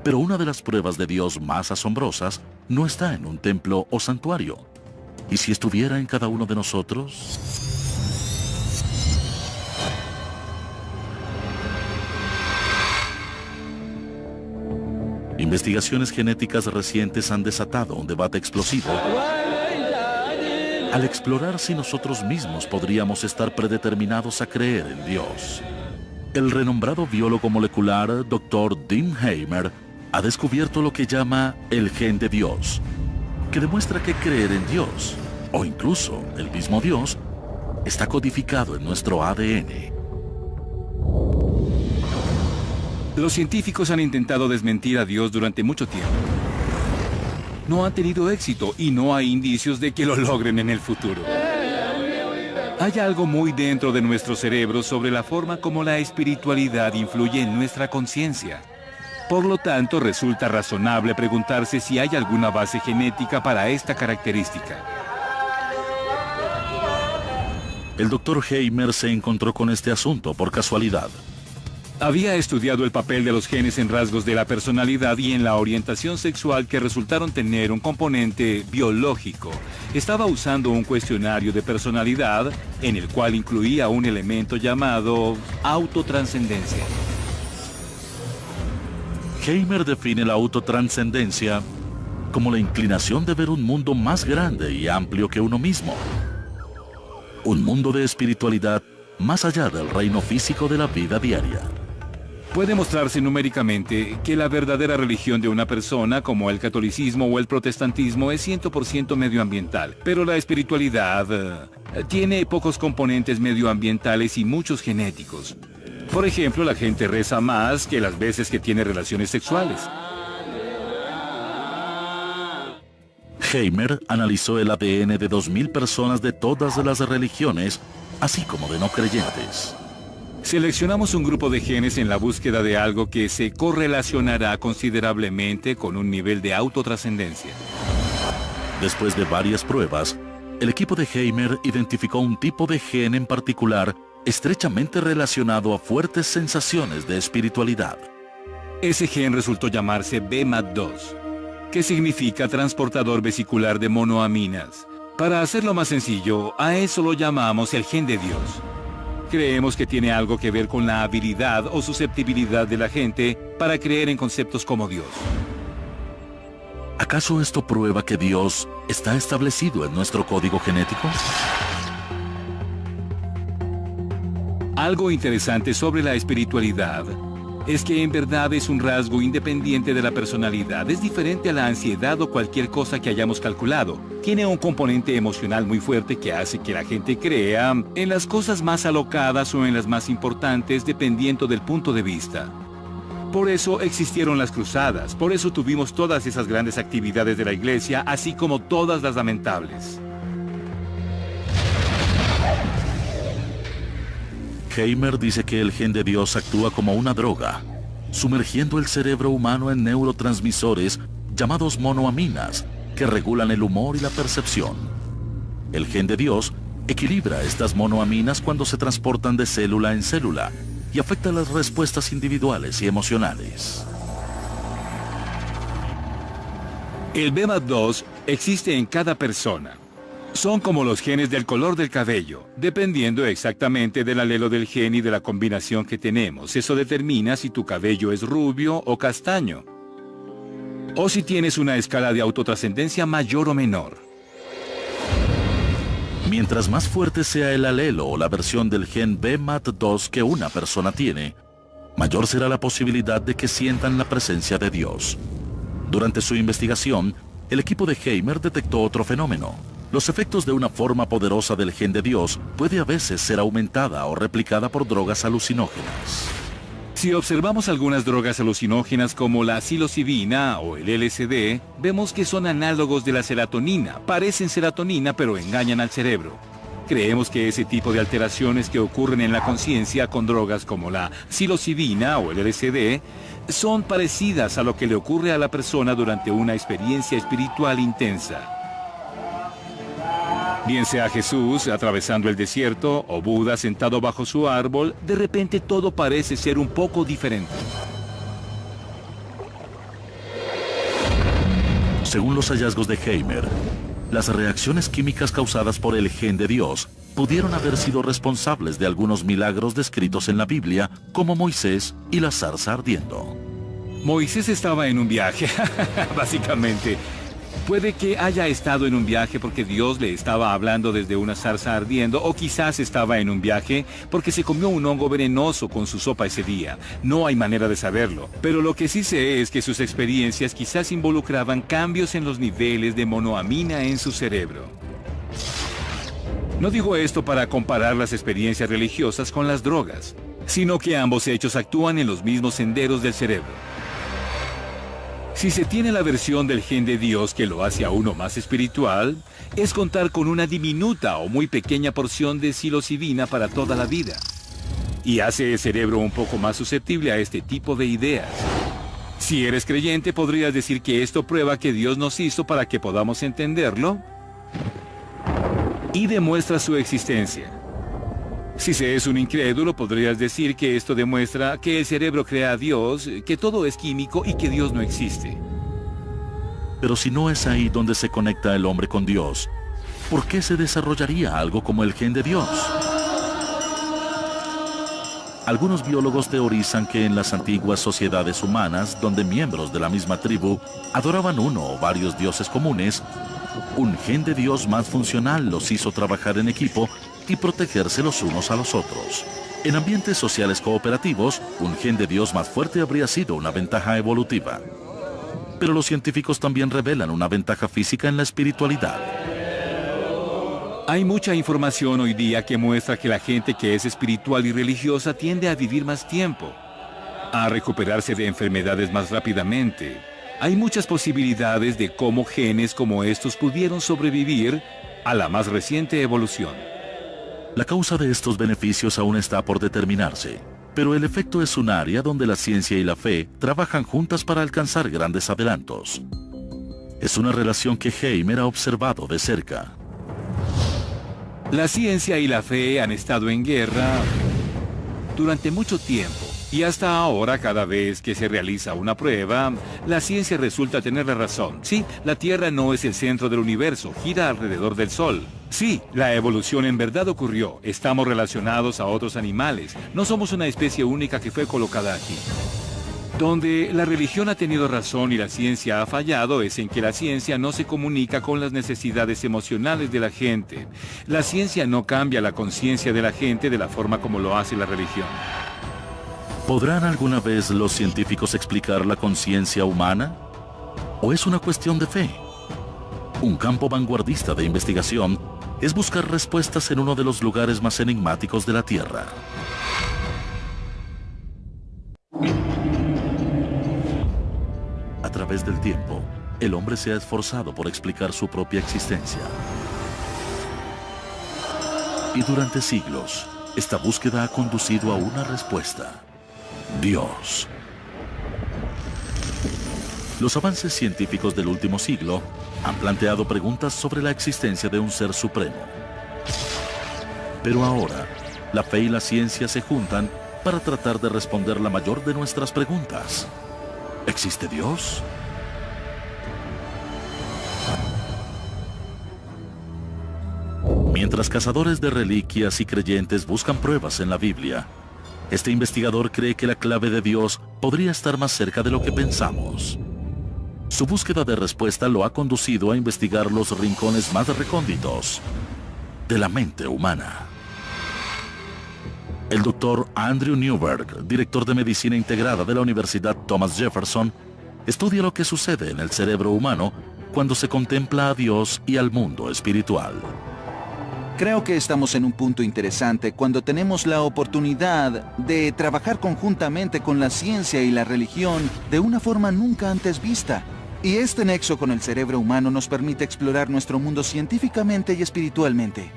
Pero una de las pruebas de Dios más asombrosas no está en un templo o santuario. ¿Y si estuviera en cada uno de nosotros? Investigaciones genéticas recientes han desatado un debate explosivo al explorar si nosotros mismos podríamos estar predeterminados a creer en Dios. El renombrado biólogo molecular Dr. Dean Hamer ha descubierto lo que llama el gen de Dios, que demuestra que creer en Dios, o incluso el mismo Dios, está codificado en nuestro ADN. Los científicos han intentado desmentir a Dios durante mucho tiempo. No han tenido éxito y no hay indicios de que lo logren en el futuro. Hay algo muy dentro de nuestro cerebro sobre la forma como la espiritualidad influye en nuestra conciencia. Por lo tanto, resulta razonable preguntarse si hay alguna base genética para esta característica. El Dr. Hamer se encontró con este asunto por casualidad. Había estudiado el papel de los genes en rasgos de la personalidad y en la orientación sexual que resultaron tener un componente biológico. Estaba usando un cuestionario de personalidad en el cual incluía un elemento llamado autotranscendencia. Hamer define la autotranscendencia como la inclinación de ver un mundo más grande y amplio que uno mismo. Un mundo de espiritualidad más allá del reino físico de la vida diaria. Puede mostrarse numéricamente que la verdadera religión de una persona, como el catolicismo o el protestantismo, es 100% medioambiental. Pero la espiritualidad tiene pocos componentes medioambientales y muchos genéticos. Por ejemplo, la gente reza más que las veces que tiene relaciones sexuales. Hamer analizó el ADN de 2.000 personas de todas las religiones, así como de no creyentes. Seleccionamos un grupo de genes en la búsqueda de algo que se correlacionará considerablemente con un nivel de autotrascendencia. Después de varias pruebas, el equipo de Hamer identificó un tipo de gen en particular estrechamente relacionado a fuertes sensaciones de espiritualidad. Ese gen resultó llamarse BMAT2, que significa transportador vesicular de monoaminas. Para hacerlo más sencillo, a eso lo llamamos el gen de Dios. Creemos que tiene algo que ver con la habilidad o susceptibilidad de la gente para creer en conceptos como Dios. ¿Acaso esto prueba que Dios está establecido en nuestro código genético? Algo interesante sobre la espiritualidad es que en verdad es un rasgo independiente de la personalidad. Es diferente a la ansiedad o cualquier cosa que hayamos calculado. Tiene un componente emocional muy fuerte que hace que la gente crea en las cosas más alocadas o en las más importantes, dependiendo del punto de vista. Por eso existieron las cruzadas, por eso tuvimos todas esas grandes actividades de la iglesia, así como todas las lamentables. Hamer dice que el gen de Dios actúa como una droga, sumergiendo el cerebro humano en neurotransmisores llamados monoaminas, que regulan el humor y la percepción. El gen de Dios equilibra estas monoaminas cuando se transportan de célula en célula y afecta las respuestas individuales y emocionales. El BMAT2 existe en cada persona. Son como los genes del color del cabello, dependiendo exactamente del alelo del gen y de la combinación que tenemos. Eso determina si tu cabello es rubio o castaño, o si tienes una escala de autotrascendencia mayor o menor. Mientras más fuerte sea el alelo o la versión del gen BMAT2 que una persona tiene, mayor será la posibilidad de que sientan la presencia de Dios. Durante su investigación, el equipo de Hamer detectó otro fenómeno. Los efectos de una forma poderosa del gen de Dios puede a veces ser aumentada o replicada por drogas alucinógenas. Si observamos algunas drogas alucinógenas como la psilocibina o el LSD, vemos que son análogos de la serotonina. Parecen serotonina, pero engañan al cerebro. Creemos que ese tipo de alteraciones que ocurren en la conciencia con drogas como la psilocibina o el LSD son parecidas a lo que le ocurre a la persona durante una experiencia espiritual intensa. Bien sea Jesús atravesando el desierto o Buda sentado bajo su árbol, de repente todo parece ser un poco diferente. Según los hallazgos de Hamer, las reacciones químicas causadas por el gen de Dios pudieron haber sido responsables de algunos milagros descritos en la Biblia, como Moisés y la zarza ardiendo. Moisés estaba en un viaje, básicamente. Puede que haya estado en un viaje porque Dios le estaba hablando desde una zarza ardiendo, o quizás estaba en un viaje porque se comió un hongo venenoso con su sopa ese día. No hay manera de saberlo, pero lo que sí sé es que sus experiencias quizás involucraban cambios en los niveles de monoamina en su cerebro. No digo esto para comparar las experiencias religiosas con las drogas, sino que ambos hechos actúan en los mismos senderos del cerebro. Si se tiene la versión del gen de Dios que lo hace a uno más espiritual, es contar con una diminuta o muy pequeña porción de psilocibina para toda la vida. Y hace el cerebro un poco más susceptible a este tipo de ideas. Si eres creyente, podrías decir que esto prueba que Dios nos hizo para que podamos entenderlo y demuestra su existencia. Si se es un incrédulo, podrías decir que esto demuestra que el cerebro crea a Dios, que todo es químico y que Dios no existe. Pero si no es ahí donde se conecta el hombre con Dios, ¿por qué se desarrollaría algo como el gen de Dios? Algunos biólogos teorizan que en las antiguas sociedades humanas, donde miembros de la misma tribu adoraban uno o varios dioses comunes, un gen de Dios más funcional los hizo trabajar en equipo y protegerse los unos a los otros. En ambientes sociales cooperativos, un gen de Dios más fuerte habría sido una ventaja evolutiva. Pero los científicos también revelan una ventaja física en la espiritualidad. Hay mucha información hoy día que muestra que la gente que es espiritual y religiosa tiende a vivir más tiempo, a recuperarse de enfermedades más rápidamente. Hay muchas posibilidades de cómo genes como estos pudieron sobrevivir a la más reciente evolución. La causa de estos beneficios aún está por determinarse, pero el efecto es un área donde la ciencia y la fe trabajan juntas para alcanzar grandes adelantos. Es una relación que Hamer ha observado de cerca. La ciencia y la fe han estado en guerra durante mucho tiempo. Y hasta ahora, cada vez que se realiza una prueba, la ciencia resulta tener la razón. Sí, la Tierra no es el centro del universo, gira alrededor del Sol. Sí, la evolución en verdad ocurrió. Estamos relacionados a otros animales. No somos una especie única que fue colocada aquí. Donde la religión ha tenido razón y la ciencia ha fallado es en que la ciencia no se comunica con las necesidades emocionales de la gente. La ciencia no cambia la conciencia de la gente de la forma como lo hace la religión. ¿Podrán alguna vez los científicos explicar la conciencia humana? ¿O es una cuestión de fe? Un campo vanguardista de investigación es buscar respuestas en uno de los lugares más enigmáticos de la Tierra. A través del tiempo, el hombre se ha esforzado por explicar su propia existencia. Y durante siglos, esta búsqueda ha conducido a una respuesta: Dios. Los avances científicos del último siglo han planteado preguntas sobre la existencia de un ser supremo. Pero ahora, la fe y la ciencia se juntan para tratar de responder la mayor de nuestras preguntas. ¿Existe Dios? Mientras cazadores de reliquias y creyentes buscan pruebas en la Biblia, este investigador cree que la clave de Dios podría estar más cerca de lo que pensamos. Su búsqueda de respuesta lo ha conducido a investigar los rincones más recónditos de la mente humana. El doctor Andrew Newberg, director de Medicina Integrada de la Universidad Thomas Jefferson, estudia lo que sucede en el cerebro humano cuando se contempla a Dios y al mundo espiritual. Creo que estamos en un punto interesante cuando tenemos la oportunidad de trabajar conjuntamente con la ciencia y la religión de una forma nunca antes vista. Y este nexo con el cerebro humano nos permite explorar nuestro mundo científicamente y espiritualmente.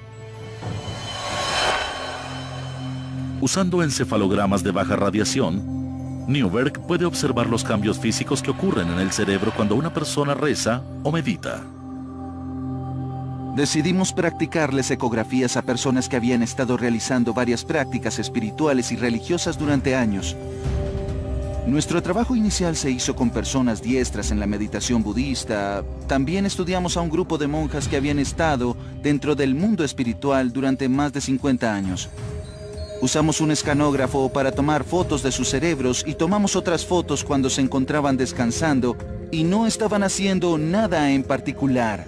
Usando encefalogramas de baja radiación, Newberg puede observar los cambios físicos que ocurren en el cerebro cuando una persona reza o medita. Decidimos practicarles ecografías a personas que habían estado realizando varias prácticas espirituales y religiosas durante años. Nuestro trabajo inicial se hizo con personas diestras en la meditación budista. También estudiamos a un grupo de monjas que habían estado dentro del mundo espiritual durante más de 50 años. Usamos un escanógrafo para tomar fotos de sus cerebros y tomamos otras fotos cuando se encontraban descansando y no estaban haciendo nada en particular.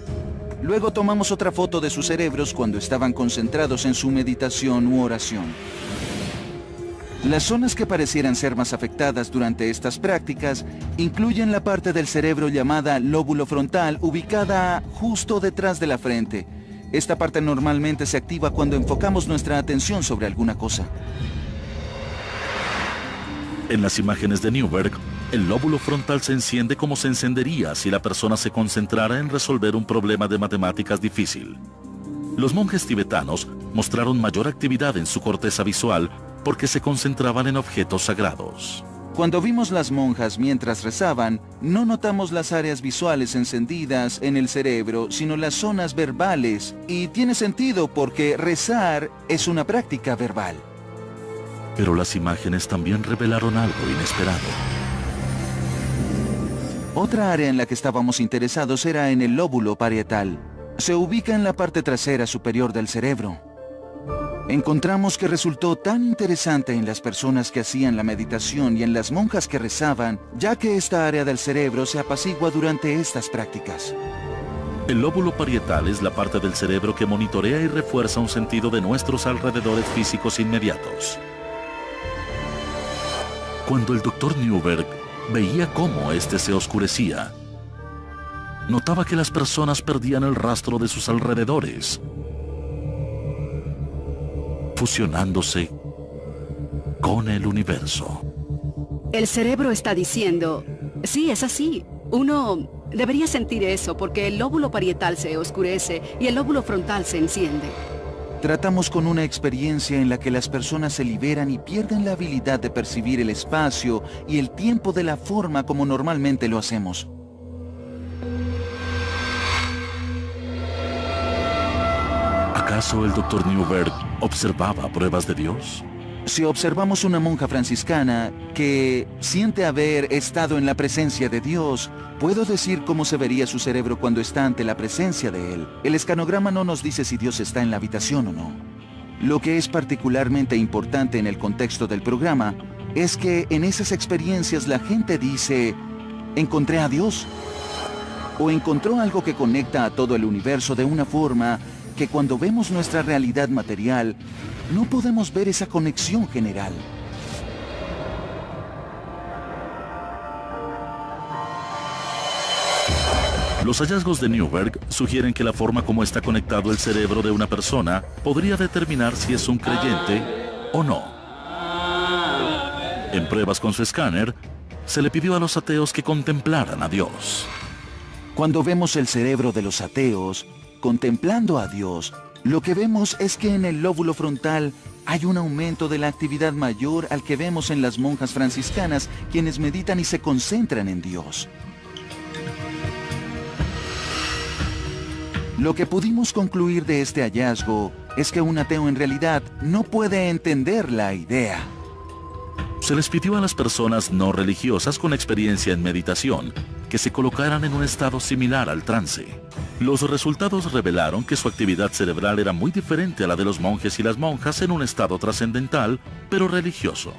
Luego tomamos otra foto de sus cerebros cuando estaban concentrados en su meditación u oración. Las zonas que parecieran ser más afectadas durante estas prácticas incluyen la parte del cerebro llamada lóbulo frontal, ubicada justo detrás de la frente. Esta parte normalmente se activa cuando enfocamos nuestra atención sobre alguna cosa. En las imágenes de Newberg, el lóbulo frontal se enciende como se encendería si la persona se concentrara en resolver un problema de matemáticas difícil. Los monjes tibetanos mostraron mayor actividad en su corteza visual porque se concentraban en objetos sagrados. Cuando vimos las monjas mientras rezaban, no notamos las áreas visuales encendidas en el cerebro, sino las zonas verbales. Y tiene sentido porque rezar es una práctica verbal. Pero las imágenes también revelaron algo inesperado. Otra área en la que estábamos interesados era en el lóbulo parietal. Se ubica en la parte trasera superior del cerebro. Encontramos que resultó tan interesante en las personas que hacían la meditación y en las monjas que rezaban, ya que esta área del cerebro se apacigua durante estas prácticas. El lóbulo parietal es la parte del cerebro que monitorea y refuerza un sentido de nuestros alrededores físicos inmediatos. Cuando el Dr. Newberg veía cómo este se oscurecía, notaba que las personas perdían el rastro de sus alrededores, fusionándose con el universo. El cerebro está diciendo, sí, es así. Uno debería sentir eso porque el lóbulo parietal se oscurece y el lóbulo frontal se enciende. Tratamos con una experiencia en la que las personas se liberan y pierden la habilidad de percibir el espacio y el tiempo de la forma como normalmente lo hacemos. ¿Acaso el Dr. Newberg observaba pruebas de Dios? Si observamos una monja franciscana que siente haber estado en la presencia de Dios, puedo decir cómo se vería su cerebro cuando está ante la presencia de Él. El escanograma no nos dice si Dios está en la habitación o no. Lo que es particularmente importante en el contexto del programa es que en esas experiencias la gente dice, encontré a Dios, o encontró algo que conecta a todo el universo de una forma que cuando vemos nuestra realidad material, no podemos ver esa conexión general. Los hallazgos de Newberg sugieren que la forma como está conectado el cerebro de una persona podría determinar si es un creyente o no. En pruebas con su escáner, se le pidió a los ateos que contemplaran a Dios. Cuando vemos el cerebro de los ateos, contemplando a Dios, lo que vemos es que en el lóbulo frontal hay un aumento de la actividad mayor al que vemos en las monjas franciscanas, quienes meditan y se concentran en Dios. Lo que pudimos concluir de este hallazgo es que un ateo en realidad no puede entender la idea. Se les pidió a las personas no religiosas con experiencia en meditación que se colocaran en un estado similar al trance. Los resultados revelaron que su actividad cerebral era muy diferente a la de los monjes y las monjas en un estado trascendental, pero religioso.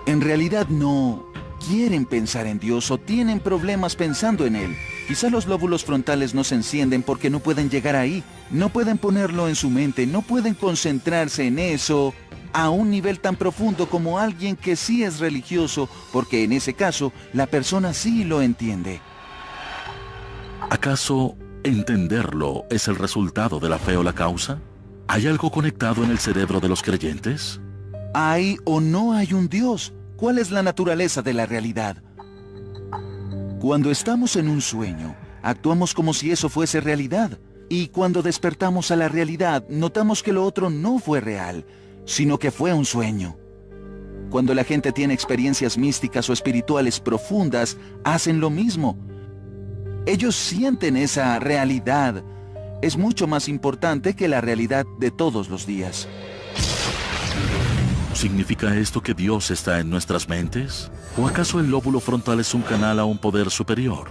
En realidad no quieren pensar en Dios o tienen problemas pensando en Él. Quizá los lóbulos frontales no se encienden porque no pueden llegar ahí, no pueden ponerlo en su mente, no pueden concentrarse en eso a un nivel tan profundo como alguien que sí es religioso, porque en ese caso la persona sí lo entiende. ¿Acaso entenderlo es el resultado de la fe o la causa? ¿Hay algo conectado en el cerebro de los creyentes? ¿Hay o no hay un Dios? ¿Cuál es la naturaleza de la realidad? Cuando estamos en un sueño, actuamos como si eso fuese realidad. Y cuando despertamos a la realidad, notamos que lo otro no fue real, sino que fue un sueño. Cuando la gente tiene experiencias místicas o espirituales profundas, hacen lo mismo. Ellos sienten esa realidad. Es mucho más importante que la realidad de todos los días. ¿Significa esto que Dios está en nuestras mentes? ¿O acaso el lóbulo frontal es un canal a un poder superior?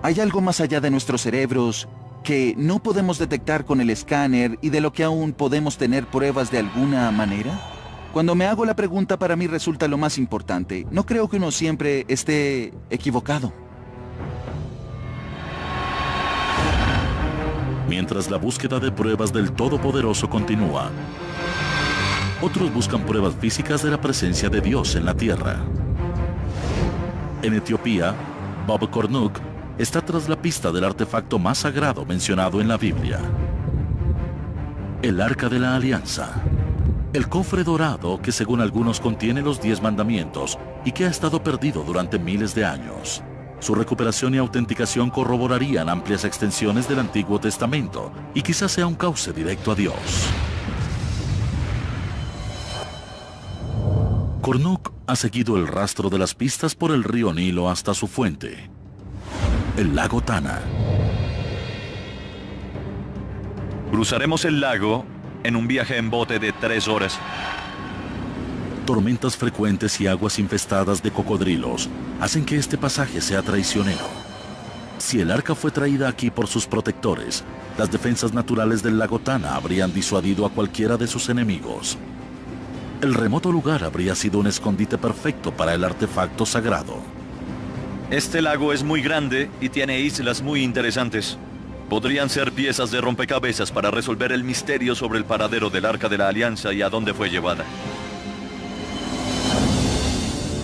Hay algo más allá de nuestros cerebros que no podemos detectar con el escáner y de lo que aún podemos tener pruebas de alguna manera. Cuando me hago la pregunta, para mí resulta lo más importante. No creo que uno siempre esté equivocado. Mientras la búsqueda de pruebas del Todopoderoso continúa, otros buscan pruebas físicas de la presencia de Dios en la Tierra. En Etiopía, Bob Cornuck está tras la pista del artefacto más sagrado mencionado en la Biblia: el Arca de la Alianza. El cofre dorado que según algunos contiene los 10 mandamientos y que ha estado perdido durante miles de años. Su recuperación y autenticación corroborarían amplias extensiones del Antiguo Testamento y quizás sea un cauce directo a Dios. Cornuck ha seguido el rastro de las pistas por el río Nilo hasta su fuente, el lago Tana. Cruzaremos el lago en un viaje en bote de 3 horas. Tormentas frecuentes y aguas infestadas de cocodrilos hacen que este pasaje sea traicionero. Si el arca fue traída aquí por sus protectores, las defensas naturales del lago Tana habrían disuadido a cualquiera de sus enemigos. El remoto lugar habría sido un escondite perfecto para el artefacto sagrado. Este lago es muy grande y tiene islas muy interesantes. Podrían ser piezas de rompecabezas para resolver el misterio sobre el paradero del Arca de la Alianza y a dónde fue llevada.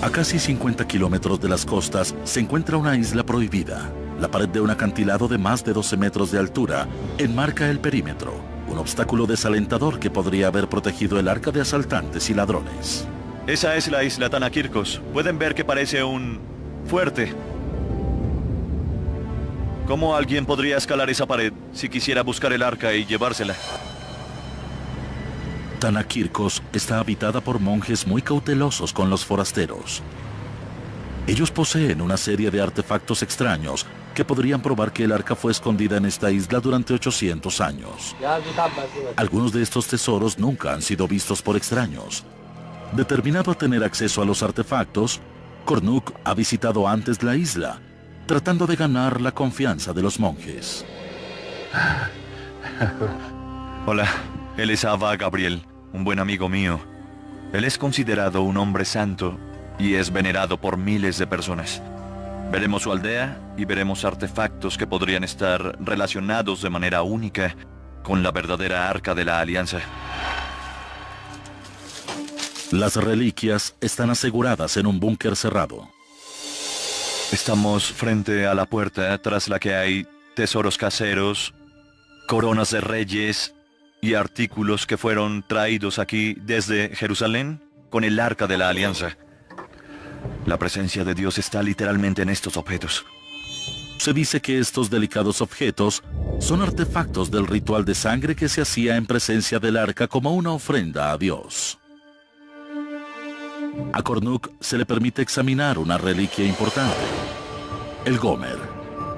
A casi 50 kilómetros de las costas se encuentra una isla prohibida. La pared de un acantilado de más de 12 metros de altura enmarca el perímetro, un obstáculo desalentador que podría haber protegido el arca de asaltantes y ladrones. Esa es la isla Tanakirkos. Pueden ver que parece un fuerte. ¿Cómo alguien podría escalar esa pared si quisiera buscar el arca y llevársela? Tanakirkos está habitada por monjes muy cautelosos con los forasteros. Ellos poseen una serie de artefactos extraños que podrían probar que el arca fue escondida en esta isla durante 800 años. Algunos de estos tesoros nunca han sido vistos por extraños. Determinado a tener acceso a los artefactos, Cornuck ha visitado antes la isla, tratando de ganar la confianza de los monjes. Hola, él es Abba Gabriel, un buen amigo mío. Él es considerado un hombre santo y es venerado por miles de personas. Veremos su aldea y veremos artefactos que podrían estar relacionados de manera única con la verdadera Arca de la Alianza. Las reliquias están aseguradas en un búnker cerrado. Estamos frente a la puerta tras la que hay tesoros caseros, coronas de reyes y artículos que fueron traídos aquí desde Jerusalén con el Arca de la Alianza. La presencia de Dios está literalmente en estos objetos. Se dice que estos delicados objetos son artefactos del ritual de sangre que se hacía en presencia del arca como una ofrenda a Dios. A Cornuc se le permite examinar una reliquia importante, el Gomer,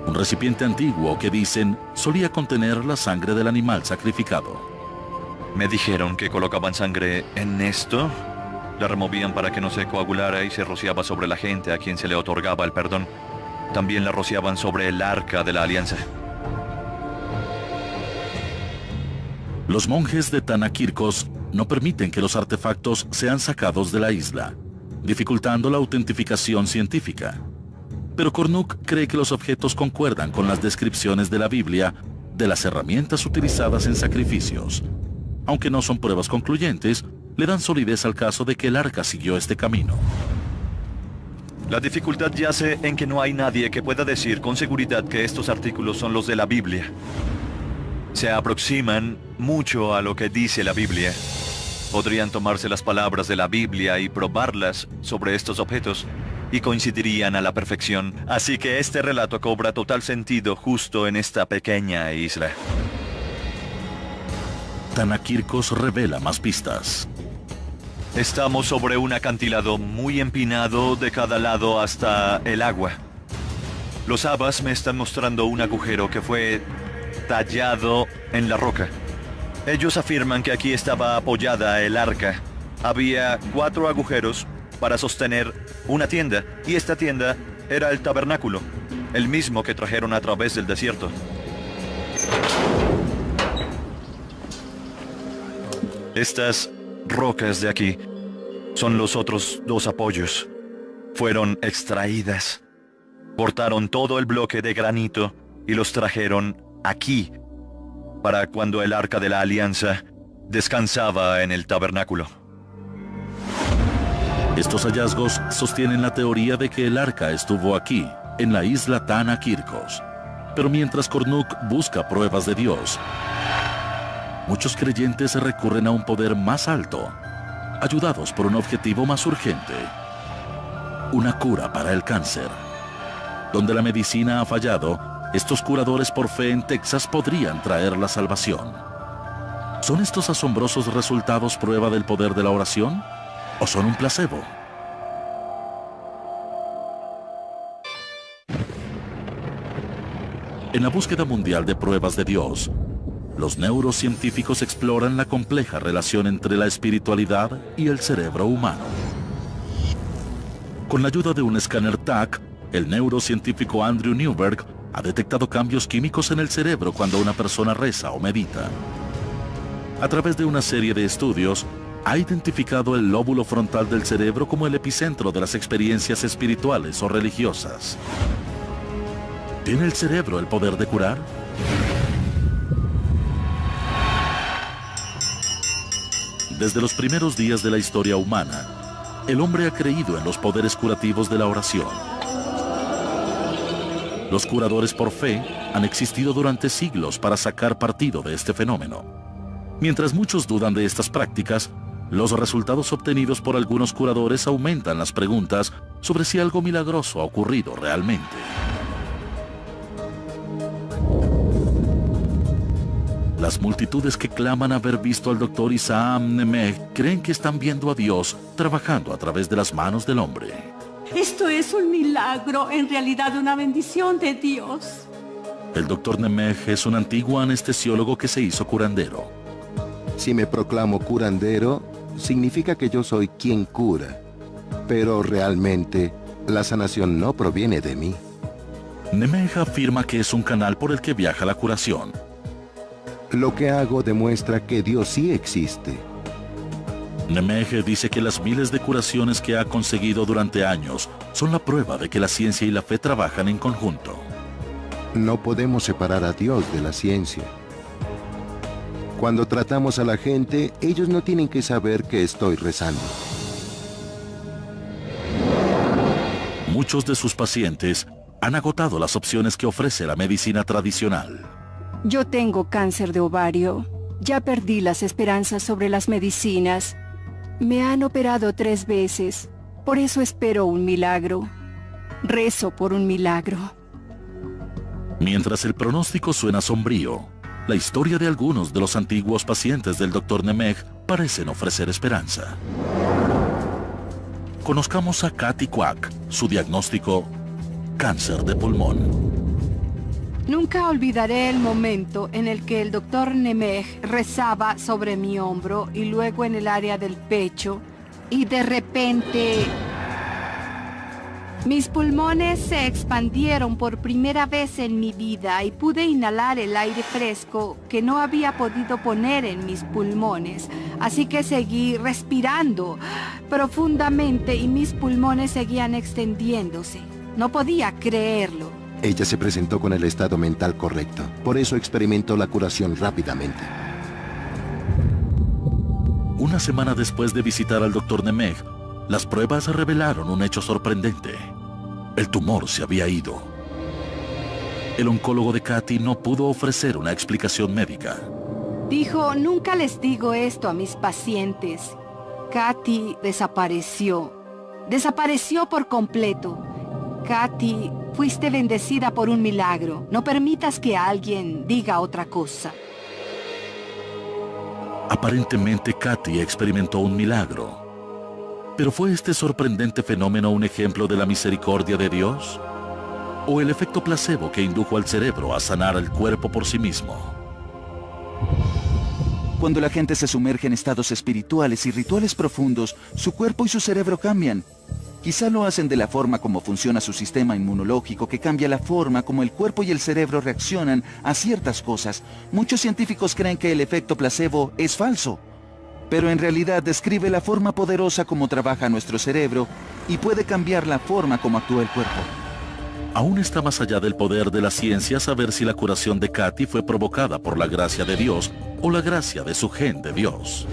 un recipiente antiguo que dicen solía contener la sangre del animal sacrificado. Me dijeron que colocaban sangre en esto, la removían para que no se coagulara y se rociaba sobre la gente a quien se le otorgaba el perdón. También la rociaban sobre el Arca de la Alianza. Los monjes de Tanakirkos no permiten que los artefactos sean sacados de la isla, dificultando la autentificación científica. Pero Cornuc cree que los objetos concuerdan con las descripciones de la Biblia de las herramientas utilizadas en sacrificios. Aunque no son pruebas concluyentes, le dan solidez al caso de que el arca siguió este camino. La dificultad yace en que no hay nadie que pueda decir con seguridad que estos artículos son los de la Biblia. Se aproximan mucho a lo que dice la Biblia. Podrían tomarse las palabras de la Biblia y probarlas sobre estos objetos, y coincidirían a la perfección. Así que este relato cobra total sentido justo en esta pequeña isla. Tanakirkos revela más pistas. Estamos sobre un acantilado muy empinado de cada lado hasta el agua. Los abbas me están mostrando un agujero que fue tallado en la roca. Ellos afirman que aquí estaba apoyada el arca. Había 4 agujeros para sostener una tienda, y esta tienda era el tabernáculo, el mismo que trajeron a través del desierto. Estas rocas de aquí son los otros 2 apoyos. Fueron extraídas. Cortaron todo el bloque de granito y los trajeron aquí para cuando el Arca de la Alianza descansaba en el tabernáculo. Estos hallazgos sostienen la teoría de que el arca estuvo aquí, en la isla Tanakirkos. Pero mientras Cornuc busca pruebas de Dios, muchos creyentes recurren a un poder más alto, ayudados por un objetivo más urgente: una cura para el cáncer. Donde la medicina ha fallado, estos curadores por fe en Texas podrían traer la salvación. ¿Son estos asombrosos resultados prueba del poder de la oración? ¿O son un placebo? En la búsqueda mundial de pruebas de Dios, los neurocientíficos exploran la compleja relación entre la espiritualidad y el cerebro humano. Con la ayuda de un escáner TAC, el neurocientífico Andrew Newberg ha detectado cambios químicos en el cerebro cuando una persona reza o medita. A través de una serie de estudios, ha identificado el lóbulo frontal del cerebro como el epicentro de las experiencias espirituales o religiosas. ¿Tiene el cerebro el poder de curar? Desde los primeros días de la historia humana, el hombre ha creído en los poderes curativos de la oración. Los curadores por fe han existido durante siglos para sacar partido de este fenómeno. Mientras muchos dudan de estas prácticas, los resultados obtenidos por algunos curadores aumentan las preguntas sobre si algo milagroso ha ocurrido realmente. Las multitudes que claman haber visto al Dr. Isaac Nemeh creen que están viendo a Dios trabajando a través de las manos del hombre. Esto es un milagro, en realidad una bendición de Dios. El Dr. Nemeh es un antiguo anestesiólogo que se hizo curandero. Si me proclamo curandero, significa que yo soy quien cura. Pero realmente, la sanación no proviene de mí. Nemeh afirma que es un canal por el que viaja la curación. Lo que hago demuestra que Dios sí existe. Nemeh dice que las miles de curaciones que ha conseguido durante años son la prueba de que la ciencia y la fe trabajan en conjunto. No podemos separar a Dios de la ciencia. Cuando tratamos a la gente, ellos no tienen que saber que estoy rezando. Muchos de sus pacientes han agotado las opciones que ofrece la medicina tradicional. Yo tengo cáncer de ovario. Ya perdí las esperanzas sobre las medicinas. Me han operado 3 veces. Por eso espero un milagro. Rezo por un milagro. Mientras el pronóstico suena sombrío, la historia de algunos de los antiguos pacientes del Dr. Nemeg parecen ofrecer esperanza. Conozcamos a Kathy Kwak, su diagnóstico: cáncer de pulmón. Nunca olvidaré el momento en el que el Dr. Nemeg rezaba sobre mi hombro y luego en el área del pecho, y de repente mis pulmones se expandieron por primera vez en mi vida y pude inhalar el aire fresco que no había podido poner en mis pulmones. Así que seguí respirando profundamente y mis pulmones seguían extendiéndose. No podía creerlo. Ella se presentó con el estado mental correcto. Por eso experimentó la curación rápidamente. Una semana después de visitar al Dr. Nemeg, las pruebas revelaron un hecho sorprendente. El tumor se había ido. El oncólogo de Kathy no pudo ofrecer una explicación médica. Dijo: nunca les digo esto a mis pacientes. Kathy desapareció. Desapareció por completo. Kathy, fuiste bendecida por un milagro. No permitas que alguien diga otra cosa. Aparentemente Kathy experimentó un milagro. ¿Pero fue este sorprendente fenómeno un ejemplo de la misericordia de Dios? ¿O el efecto placebo que indujo al cerebro a sanar el cuerpo por sí mismo? Cuando la gente se sumerge en estados espirituales y rituales profundos, su cuerpo y su cerebro cambian. Quizá lo hacen de la forma como funciona su sistema inmunológico, que cambia la forma como el cuerpo y el cerebro reaccionan a ciertas cosas. Muchos científicos creen que el efecto placebo es falso, pero en realidad describe la forma poderosa como trabaja nuestro cerebro y puede cambiar la forma como actúa el cuerpo. Aún está más allá del poder de la ciencia saber si la curación de Kathy fue provocada por la gracia de Dios o la gracia de su gen de Dios.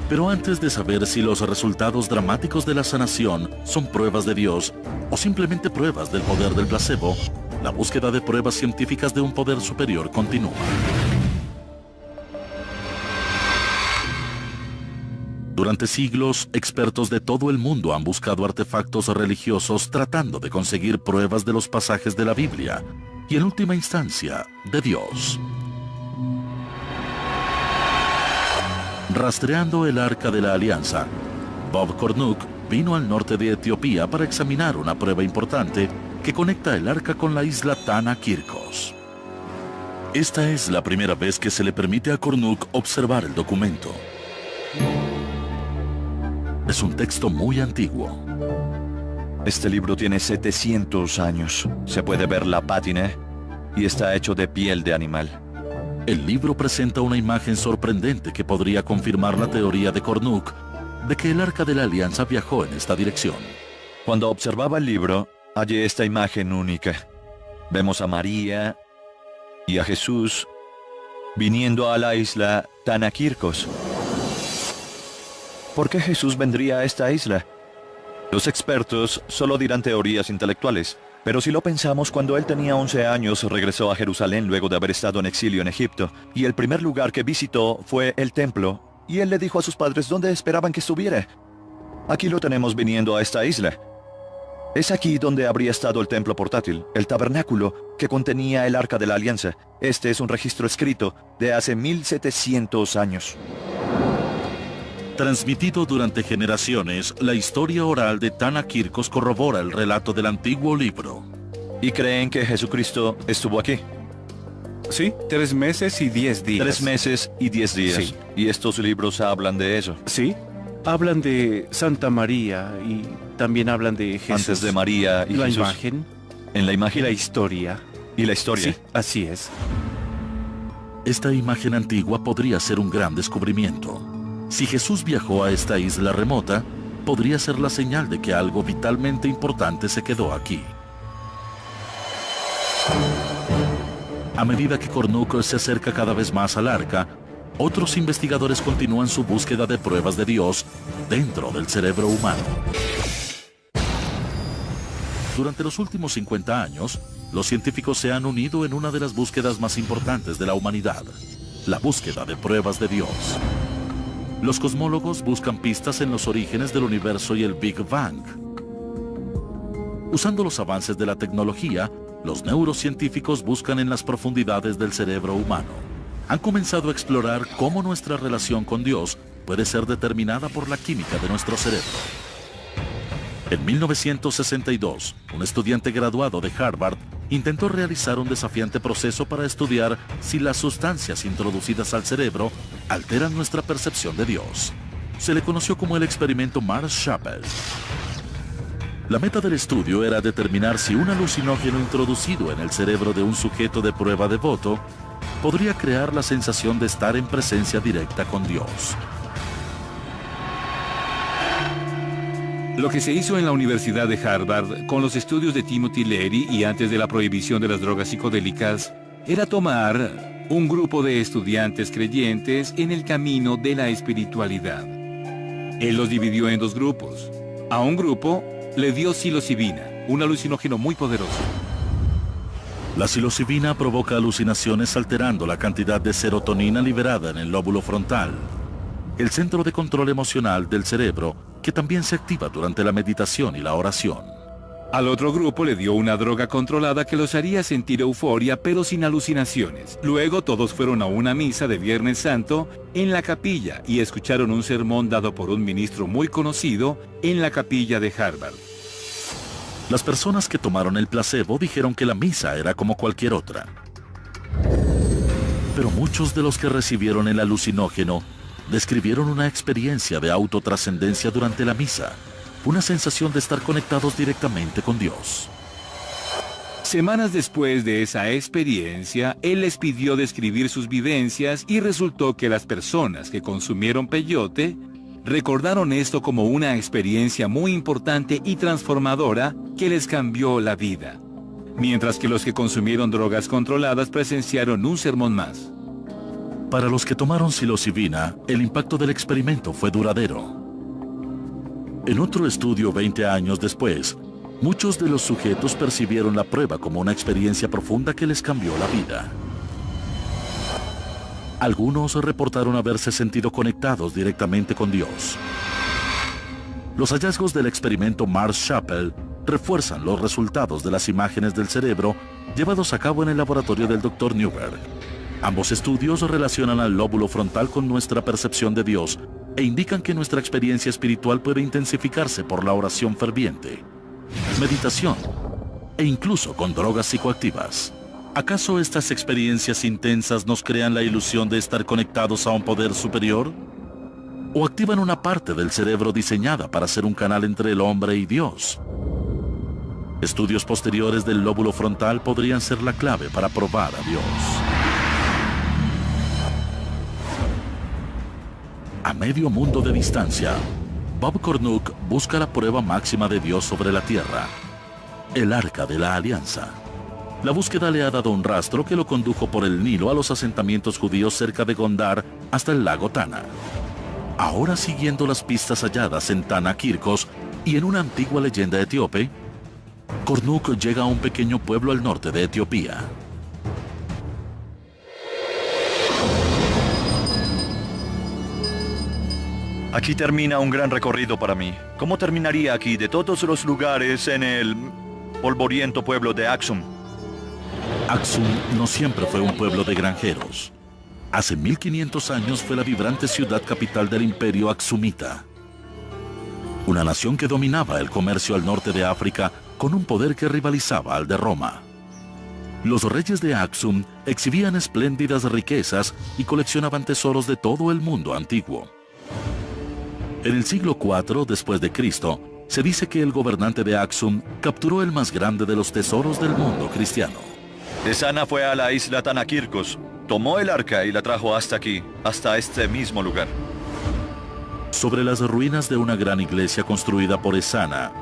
Pero antes de saber si los resultados dramáticos de la sanación son pruebas de Dios o simplemente pruebas del poder del placebo, la búsqueda de pruebas científicas de un poder superior continúa. Durante siglos, expertos de todo el mundo han buscado artefactos religiosos tratando de conseguir pruebas de los pasajes de la Biblia y, en última instancia, de Dios. Rastreando el Arca de la Alianza, Bob Cornuke vino al norte de Etiopía para examinar una prueba importante que conecta el arca con la isla Tana Kirkos. Esta es la primera vez que se le permite a Cornuke observar el documento. Es un texto muy antiguo. Este libro tiene 700 años. Se puede ver la pátina y está hecho de piel de animal. El libro presenta una imagen sorprendente que podría confirmar la teoría de Cornuke de que el Arca de la Alianza viajó en esta dirección. Cuando observaba el libro, hallé esta imagen única. Vemos a María y a Jesús viniendo a la isla Tana Kirkos. ¿Por qué Jesús vendría a esta isla? Los expertos solo dirán teorías intelectuales. Pero si lo pensamos, cuando él tenía 11 años regresó a Jerusalén luego de haber estado en exilio en Egipto, y el primer lugar que visitó fue el templo, y él le dijo a sus padres dónde esperaban que estuviera. Aquí lo tenemos viniendo a esta isla. Es aquí donde habría estado el templo portátil, el tabernáculo que contenía el Arca de la Alianza. Este es un registro escrito de hace 1700 años. Transmitido durante generaciones, la historia oral de Tana Kirkos corrobora el relato del antiguo libro. ¿Y creen que Jesucristo estuvo aquí? Sí, 3 meses y 10 días. 3 meses y 10 días. Sí. ¿Y estos libros hablan de eso? Sí, hablan de Santa María y también hablan de Jesús. Antes de María y la Jesús. Imagen. En la imagen. Y la historia. Y la historia. Sí, así es. Esta imagen antigua podría ser un gran descubrimiento. Si Jesús viajó a esta isla remota, podría ser la señal de que algo vitalmente importante se quedó aquí. A medida que Cornuke se acerca cada vez más al arca, otros investigadores continúan su búsqueda de pruebas de Dios dentro del cerebro humano. Durante los últimos 50 años, los científicos se han unido en una de las búsquedas más importantes de la humanidad, la búsqueda de pruebas de Dios. Los cosmólogos buscan pistas en los orígenes del universo y el Big Bang. Usando los avances de la tecnología, los neurocientíficos buscan en las profundidades del cerebro humano. Han comenzado a explorar cómo nuestra relación con Dios puede ser determinada por la química de nuestro cerebro. En 1962, un estudiante graduado de Harvard intentó realizar un desafiante proceso para estudiar si las sustancias introducidas al cerebro alteran nuestra percepción de Dios. Se le conoció como el experimento Marsh-Shapell. La meta del estudio era determinar si un alucinógeno introducido en el cerebro de un sujeto de prueba devoto podría crear la sensación de estar en presencia directa con Dios. Lo que se hizo en la Universidad de Harvard con los estudios de Timothy Leary y antes de la prohibición de las drogas psicodélicas era tomar un grupo de estudiantes creyentes en el camino de la espiritualidad. Él los dividió en dos grupos. A un grupo le dio psilocibina, un alucinógeno muy poderoso. La psilocibina provoca alucinaciones alterando la cantidad de serotonina liberada en el lóbulo frontal, el centro de control emocional del cerebro, que también se activa durante la meditación y la oración. Al otro grupo le dio una droga controlada que los haría sentir euforia pero sin alucinaciones. Luego todos fueron a una misa de Viernes Santo en la capilla y escucharon un sermón dado por un ministro muy conocido en la capilla de Harvard. Las personas que tomaron el placebo dijeron que la misa era como cualquier otra. Pero muchos de los que recibieron el alucinógeno describieron una experiencia de autotrascendencia durante la misa, una sensación de estar conectados directamente con Dios. Semanas después de esa experiencia, él les pidió describir sus vivencias y resultó que las personas que consumieron peyote recordaron esto como una experiencia muy importante y transformadora que les cambió la vida, mientras que los que consumieron drogas controladas presenciaron un sermón más. Para los que tomaron psilocibina, el impacto del experimento fue duradero. En otro estudio 20 años después, muchos de los sujetos percibieron la prueba como una experiencia profunda que les cambió la vida. Algunos reportaron haberse sentido conectados directamente con Dios. Los hallazgos del experimento Marsh-Shapell refuerzan los resultados de las imágenes del cerebro llevados a cabo en el laboratorio del Dr. Newberg. Ambos estudios relacionan al lóbulo frontal con nuestra percepción de Dios e indican que nuestra experiencia espiritual puede intensificarse por la oración ferviente, meditación e incluso con drogas psicoactivas. ¿Acaso estas experiencias intensas nos crean la ilusión de estar conectados a un poder superior? ¿O activan una parte del cerebro diseñada para ser un canal entre el hombre y Dios? Estudios posteriores del lóbulo frontal podrían ser la clave para probar a Dios. A medio mundo de distancia, Bob Cornuke busca la prueba máxima de Dios sobre la tierra, el Arca de la Alianza. La búsqueda le ha dado un rastro que lo condujo por el Nilo a los asentamientos judíos cerca de Gondar hasta el lago Tana. Ahora, siguiendo las pistas halladas en Tana Kirkos y en una antigua leyenda etíope, Cornuke llega a un pequeño pueblo al norte de Etiopía. Aquí termina un gran recorrido para mí. ¿Cómo terminaría aquí de todos los lugares en el polvoriento pueblo de Aksum? Aksum no siempre fue un pueblo de granjeros. Hace 1500 años fue la vibrante ciudad capital del imperio aksumita. Una nación que dominaba el comercio al norte de África con un poder que rivalizaba al de Roma. Los reyes de Aksum exhibían espléndidas riquezas y coleccionaban tesoros de todo el mundo antiguo. En el siglo IV después de Cristo, se dice que el gobernante de Aksum capturó el más grande de los tesoros del mundo cristiano. Esana fue a la isla Tanakirkos, tomó el arca y la trajo hasta aquí, hasta este mismo lugar. Sobre las ruinas de una gran iglesia construida por Esana,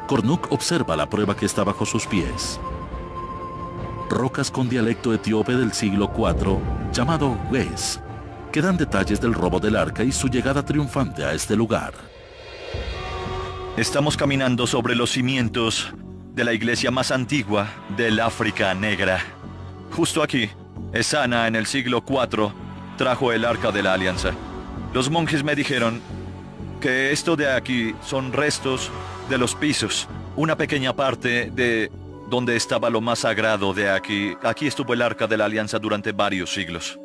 Cornuke observa la prueba que está bajo sus pies. Rocas con dialecto etíope del siglo IV, llamado Wes, que dan detalles del robo del arca y su llegada triunfante a este lugar. Estamos caminando sobre los cimientos de la iglesia más antigua del África Negra. Justo aquí, Ezana en el siglo IV trajo el Arca de la Alianza. Los monjes me dijeron que esto de aquí son restos de los pisos, una pequeña parte de donde estaba lo más sagrado de aquí. Aquí estuvo el Arca de la Alianza durante varios siglos.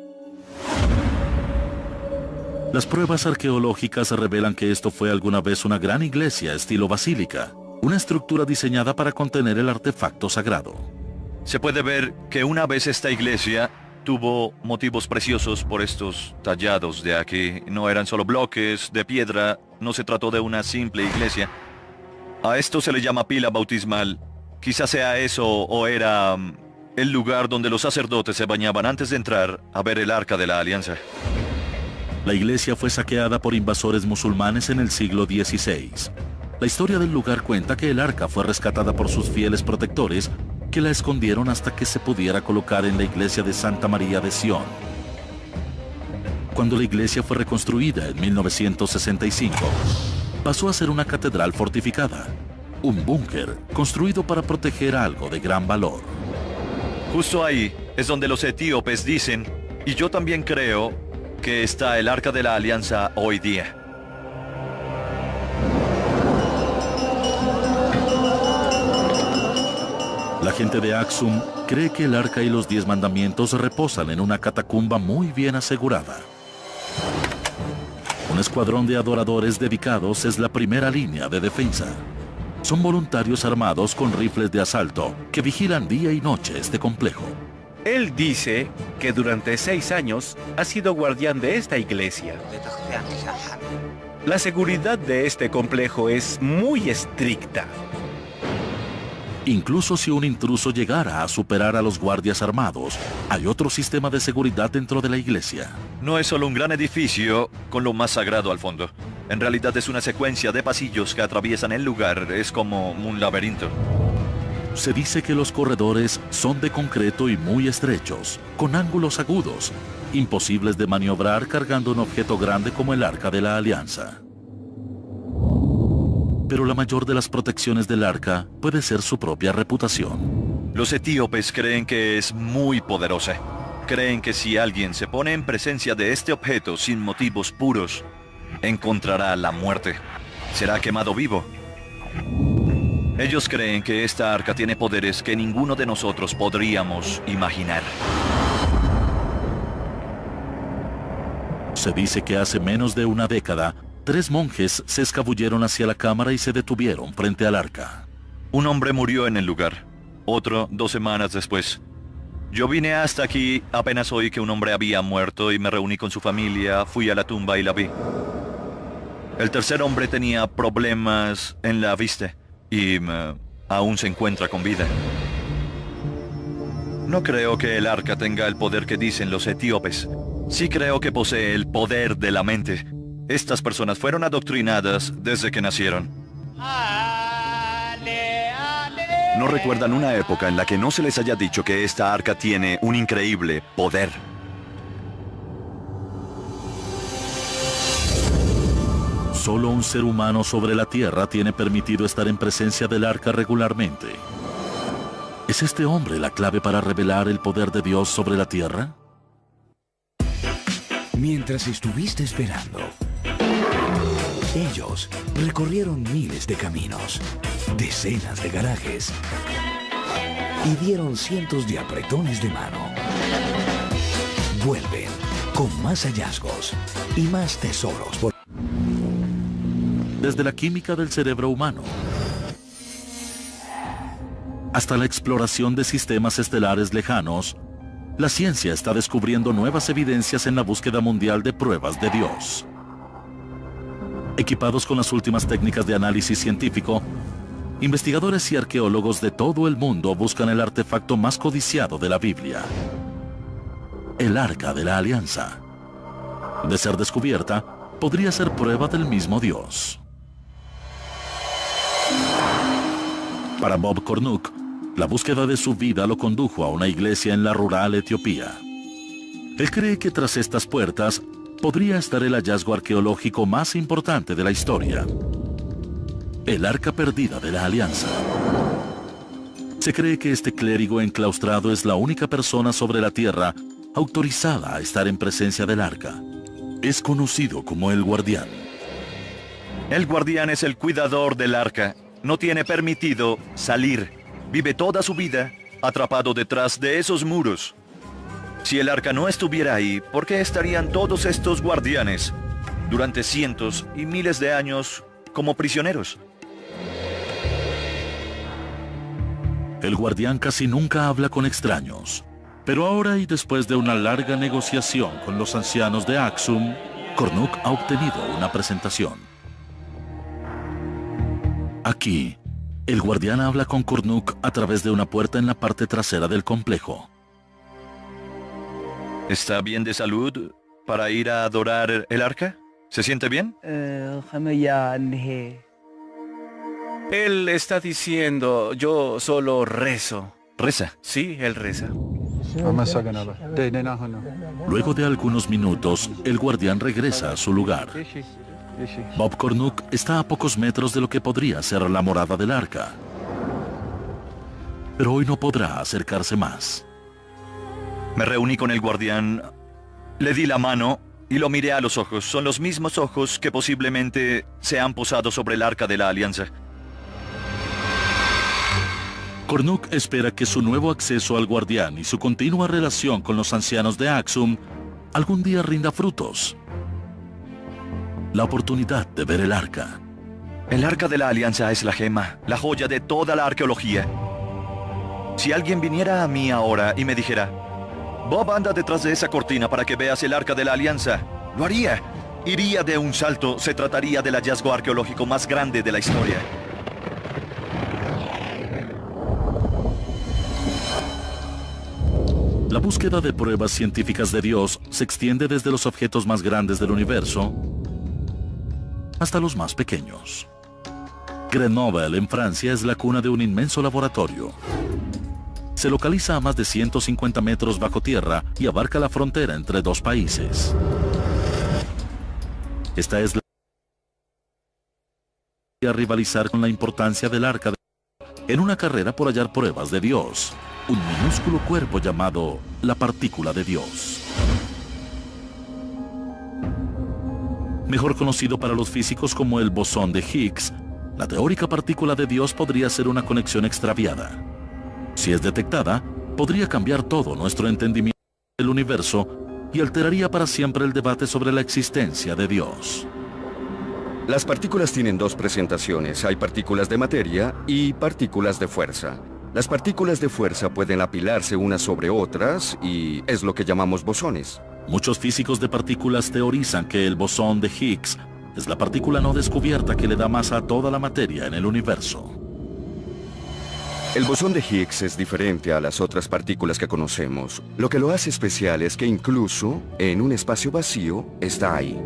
Las pruebas arqueológicas revelan que esto fue alguna vez una gran iglesia estilo basílica, una estructura diseñada para contener el artefacto sagrado. Se puede ver que una vez esta iglesia tuvo motivos preciosos por estos tallados de aquí. No eran solo bloques de piedra, no se trató de una simple iglesia. A esto se le llama pila bautismal. Quizás sea eso o era el lugar donde los sacerdotes se bañaban antes de entrar a ver el Arca de la Alianza. La iglesia fue saqueada por invasores musulmanes en el siglo XVI. La historia del lugar cuenta que el arca fue rescatada por sus fieles protectores, que la escondieron hasta que se pudiera colocar en la iglesia de Santa María de Sion. Cuando la iglesia fue reconstruida en 1965, pasó a ser una catedral fortificada, un búnker construido para proteger algo de gran valor. Justo ahí es donde los etíopes dicen, y yo también creo, que está el Arca de la Alianza hoy día. La gente de Aksum cree que el Arca y los 10 mandamientos reposan en una catacumba muy bien asegurada. Un escuadrón de adoradores dedicados es la primera línea de defensa. Son voluntarios armados con rifles de asalto que vigilan día y noche este complejo. Él dice que durante 6 años ha sido guardián de esta iglesia. La seguridad de este complejo es muy estricta. Incluso si un intruso llegara a superar a los guardias armados, hay otro sistema de seguridad dentro de la iglesia. No es solo un gran edificio con lo más sagrado al fondo. En realidad es una secuencia de pasillos que atraviesan el lugar. Es como un laberinto. Se dice que los corredores son de concreto y muy estrechos, con ángulos agudos, imposibles de maniobrar cargando un objeto grande como el Arca de la Alianza. Pero la mayor de las protecciones del Arca puede ser su propia reputación. Los etíopes creen que es muy poderosa. Creen que si alguien se pone en presencia de este objeto sin motivos puros, encontrará la muerte. Será quemado vivo. Ellos creen que esta arca tiene poderes que ninguno de nosotros podríamos imaginar. Se dice que hace menos de una década, 3 monjes se escabulleron hacia la cámara y se detuvieron frente al arca. Un hombre murió en el lugar, otro 2 semanas después. Yo vine hasta aquí, apenas oí que un hombre había muerto y me reuní con su familia, fui a la tumba y la vi. El tercer hombre tenía problemas en la vista y aún se encuentra con vida. No creo que el arca tenga el poder que dicen los etíopes. Sí creo que posee el poder de la mente. Estas personas fueron adoctrinadas desde que nacieron. No recuerdan una época en la que no se les haya dicho que esta arca tiene un increíble poder. Solo un ser humano sobre la Tierra tiene permitido estar en presencia del arca regularmente. ¿Es este hombre la clave para revelar el poder de Dios sobre la Tierra? Mientras estuviste esperando, ellos recorrieron miles de caminos, decenas de garajes y dieron cientos de apretones de mano. Vuelven con más hallazgos y más tesoros por... Desde la química del cerebro humano hasta la exploración de sistemas estelares lejanos, la ciencia está descubriendo nuevas evidencias en la búsqueda mundial de pruebas de Dios. Equipados con las últimas técnicas de análisis científico, investigadores y arqueólogos de todo el mundo buscan el artefacto más codiciado de la Biblia: el Arca de la Alianza. De ser descubierta, podría ser prueba del mismo Dios. Para Bob Cornuck, la búsqueda de su vida lo condujo a una iglesia en la rural Etiopía. Él cree que tras estas puertas podría estar el hallazgo arqueológico más importante de la historia: el Arca Perdida de la Alianza. Se cree que este clérigo enclaustrado es la única persona sobre la Tierra autorizada a estar en presencia del arca. Es conocido como el guardián. El guardián es el cuidador del arca. No tiene permitido salir. Vive toda su vida atrapado detrás de esos muros. Si el arca no estuviera ahí, ¿por qué estarían todos estos guardianes durante cientos y miles de años como prisioneros? El guardián casi nunca habla con extraños. Pero ahora y después de una larga negociación con los ancianos de Axum, Kornuk ha obtenido una presentación. Aquí, el guardián habla con Kornuk a través de una puerta en la parte trasera del complejo. ¿Está bien de salud para ir a adorar el arca? ¿Se siente bien? Él está diciendo, yo solo rezo. ¿Reza? Sí, él reza. Luego de algunos minutos, el guardián regresa a su lugar. Bob Kornuk está a pocos metros de lo que podría ser la morada del arca. Pero hoy no podrá acercarse más. Me reuní con el guardián, le di la mano y lo miré a los ojos. Son los mismos ojos que posiblemente se han posado sobre el arca de la Alianza. Kornuk espera que su nuevo acceso al guardián y su continua relación con los ancianos de Axum algún día rinda frutos. La oportunidad de ver el arca. El arca de la Alianza es la gema, la joya de toda la arqueología. Si alguien viniera a mí ahora y me dijera, Bob, anda detrás de esa cortina para que veas el arca de la Alianza, lo haría. Iría de un salto. Se trataría del hallazgo arqueológico más grande de la historia. La búsqueda de pruebas científicas de Dios se extiende desde los objetos más grandes del universo hasta los más pequeños. Grenoble, en Francia, es la cuna de un inmenso laboratorio. Se localiza a más de 150 metros bajo tierra y abarca la frontera entre dos países. Esta es la a rivalizar con la importancia del arca en una carrera por hallar pruebas de Dios, un minúsculo cuerpo llamado la partícula de Dios. Mejor conocido para los físicos como el bosón de Higgs, la teórica partícula de Dios podría ser una conexión extraviada. Si es detectada, podría cambiar todo nuestro entendimiento del universo y alteraría para siempre el debate sobre la existencia de Dios. Las partículas tienen dos presentaciones. Hay partículas de materia y partículas de fuerza. Las partículas de fuerza pueden apilarse unas sobre otras y es lo que llamamos bosones. Muchos físicos de partículas teorizan que el bosón de Higgs es la partícula no descubierta que le da masa a toda la materia en el universo. El bosón de Higgs es diferente a las otras partículas que conocemos. Lo que lo hace especial es que incluso en un espacio vacío está ahí.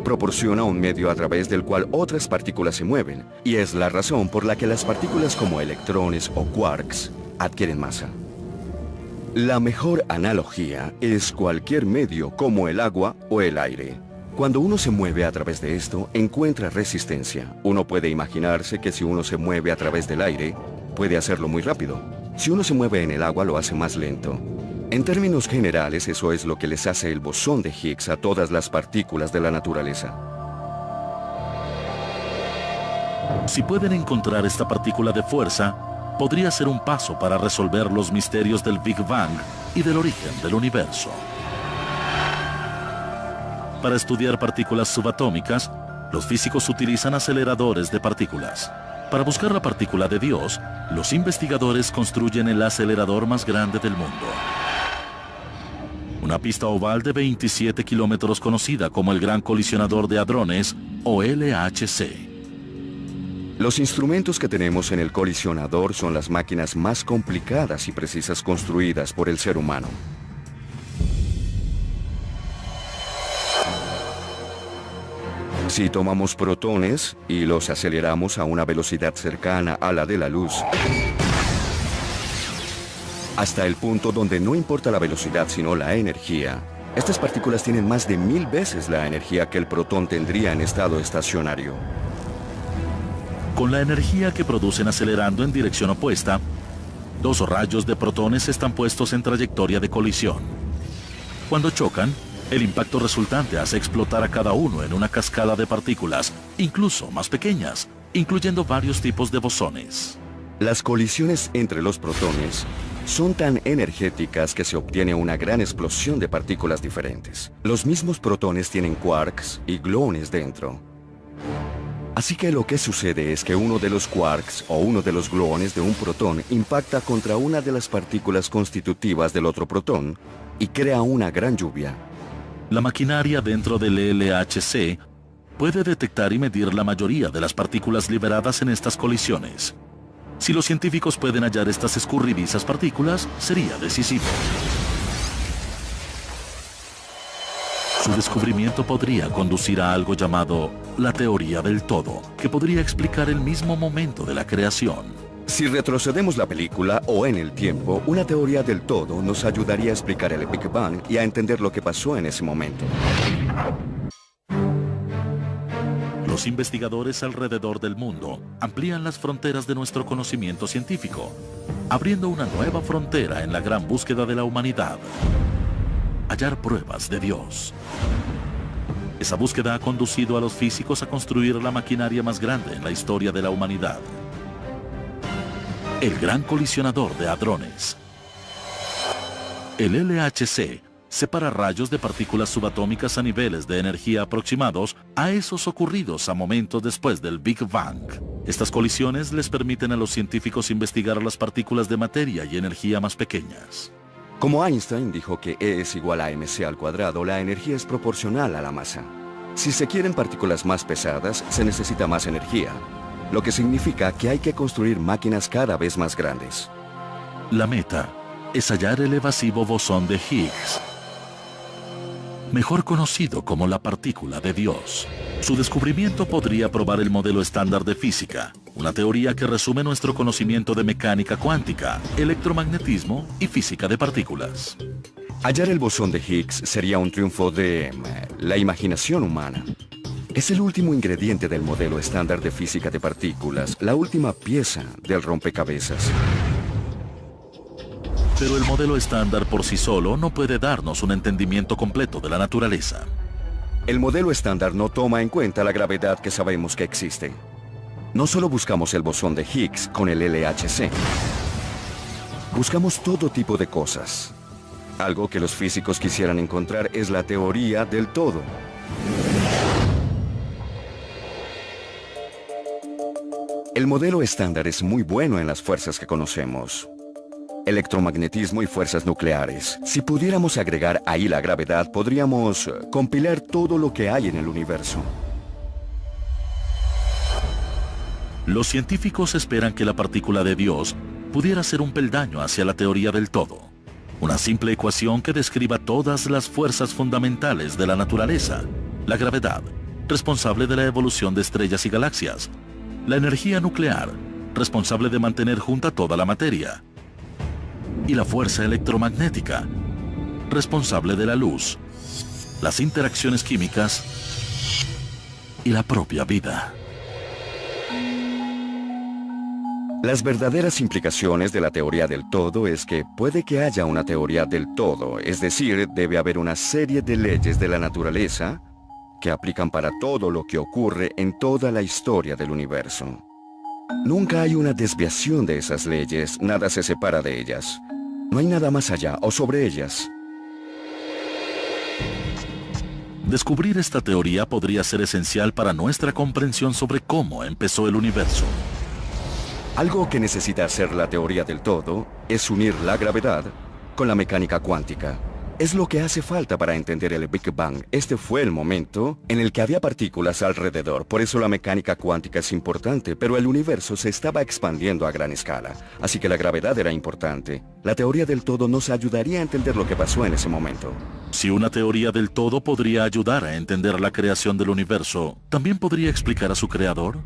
Proporciona un medio a través del cual otras partículas se mueven, y es la razón por la que las partículas como electrones o quarks adquieren masa. La mejor analogía es cualquier medio como el agua o el aire. Cuando uno se mueve a través de esto, encuentra resistencia. Uno puede imaginarse que si uno se mueve a través del aire, puede hacerlo muy rápido. Si uno se mueve en el agua, lo hace más lento. En términos generales, eso es lo que les hace el bosón de Higgs a todas las partículas de la naturaleza. Si pueden encontrar esta partícula de fuerza, podría ser un paso para resolver los misterios del Big Bang y del origen del universo. Para estudiar partículas subatómicas, los físicos utilizan aceleradores de partículas. Para buscar la partícula de Dios, los investigadores construyen el acelerador más grande del mundo. Una pista oval de 27 kilómetros conocida como el Gran Colisionador de Hadrones, o LHC. Los instrumentos que tenemos en el colisionador son las máquinas más complicadas y precisas construidas por el ser humano. Si tomamos protones y los aceleramos a una velocidad cercana a la de la luz, hasta el punto donde no importa la velocidad sino la energía, estas partículas tienen más de 1000 veces la energía que el protón tendría en estado estacionario. Con la energía que producen acelerando en dirección opuesta, Dos rayos de protones están puestos en trayectoria de colisión. Cuando chocan, el impacto resultante hace explotar a cada uno en una cascada de partículas, incluso más pequeñas, incluyendo varios tipos de bosones. Las colisiones entre los protones son tan energéticas que se obtiene una gran explosión de partículas diferentes. Los mismos protones tienen quarks y gluones dentro. Así que lo que sucede es que uno de los quarks o uno de los gluones de un protón impacta contra una de las partículas constitutivas del otro protón y crea una gran lluvia. La maquinaria dentro del LHC puede detectar y medir la mayoría de las partículas liberadas en estas colisiones. Si los científicos pueden hallar estas escurridizas partículas, sería decisivo. Su descubrimiento podría conducir a algo llamado la teoría del todo, que podría explicar el mismo momento de la creación. Si retrocedemos la película o en el tiempo, una teoría del todo nos ayudaría a explicar el Big Bang y a entender lo que pasó en ese momento. Los investigadores alrededor del mundo amplían las fronteras de nuestro conocimiento científico, abriendo una nueva frontera en la gran búsqueda de la humanidad: hallar pruebas de Dios. Esa búsqueda ha conducido a los físicos a construir la maquinaria más grande en la historia de la humanidad: el Gran Colisionador de Hadrones. El LHC separa rayos de partículas subatómicas a niveles de energía aproximados a esos ocurridos a momentos después del Big Bang. Estas colisiones les permiten a los científicos investigar las partículas de materia y energía más pequeñas. Como Einstein dijo que E es igual a mc al cuadrado, la energía es proporcional a la masa. Si se quieren partículas más pesadas, se necesita más energía, lo que significa que hay que construir máquinas cada vez más grandes. La meta es hallar el evasivo bosón de Higgs, mejor conocido como la partícula de Dios. Su descubrimiento podría probar el modelo estándar de física, una teoría que resume nuestro conocimiento de mecánica cuántica, electromagnetismo y física de partículas. Hallar el bosón de Higgs sería un triunfo de la imaginación humana. Es el último ingrediente del modelo estándar de física de partículas, la última pieza del rompecabezas. Pero el modelo estándar por sí solo no puede darnos un entendimiento completo de la naturaleza. El modelo estándar no toma en cuenta la gravedad que sabemos que existe. No solo buscamos el bosón de Higgs con el LHC. Buscamos todo tipo de cosas. Algo que los físicos quisieran encontrar es la teoría del todo. El modelo estándar es muy bueno en las fuerzas que conocemos: electromagnetismo y fuerzas nucleares. Si pudiéramos agregar ahí la gravedad, podríamos compilar todo lo que hay en el universo. Los científicos esperan que la partícula de Dios pudiera ser un peldaño hacia la teoría del todo. Una simple ecuación que describa todas las fuerzas fundamentales de la naturaleza: la gravedad, responsable de la evolución de estrellas y galaxias; la energía nuclear, responsable de mantener junta toda la materia; y la fuerza electromagnética, responsable de la luz, las interacciones químicas y la propia vida. Las verdaderas implicaciones de la teoría del todo es que puede que haya una teoría del todo, es decir, debe haber una serie de leyes de la naturaleza que aplican para todo lo que ocurre en toda la historia del universo. Nunca hay una desviación de esas leyes, nada se separa de ellas. No hay nada más allá o sobre ellas. Descubrir esta teoría podría ser esencial para nuestra comprensión sobre cómo empezó el universo. Algo que necesita hacer la teoría del todo es unir la gravedad con la mecánica cuántica. Es lo que hace falta para entender el Big Bang. Este fue el momento en el que había partículas alrededor. Por eso la mecánica cuántica es importante, pero el universo se estaba expandiendo a gran escala. Así que la gravedad era importante. La teoría del todo nos ayudaría a entender lo que pasó en ese momento. Si una teoría del todo podría ayudar a entender la creación del universo, ¿también podría explicar a su creador?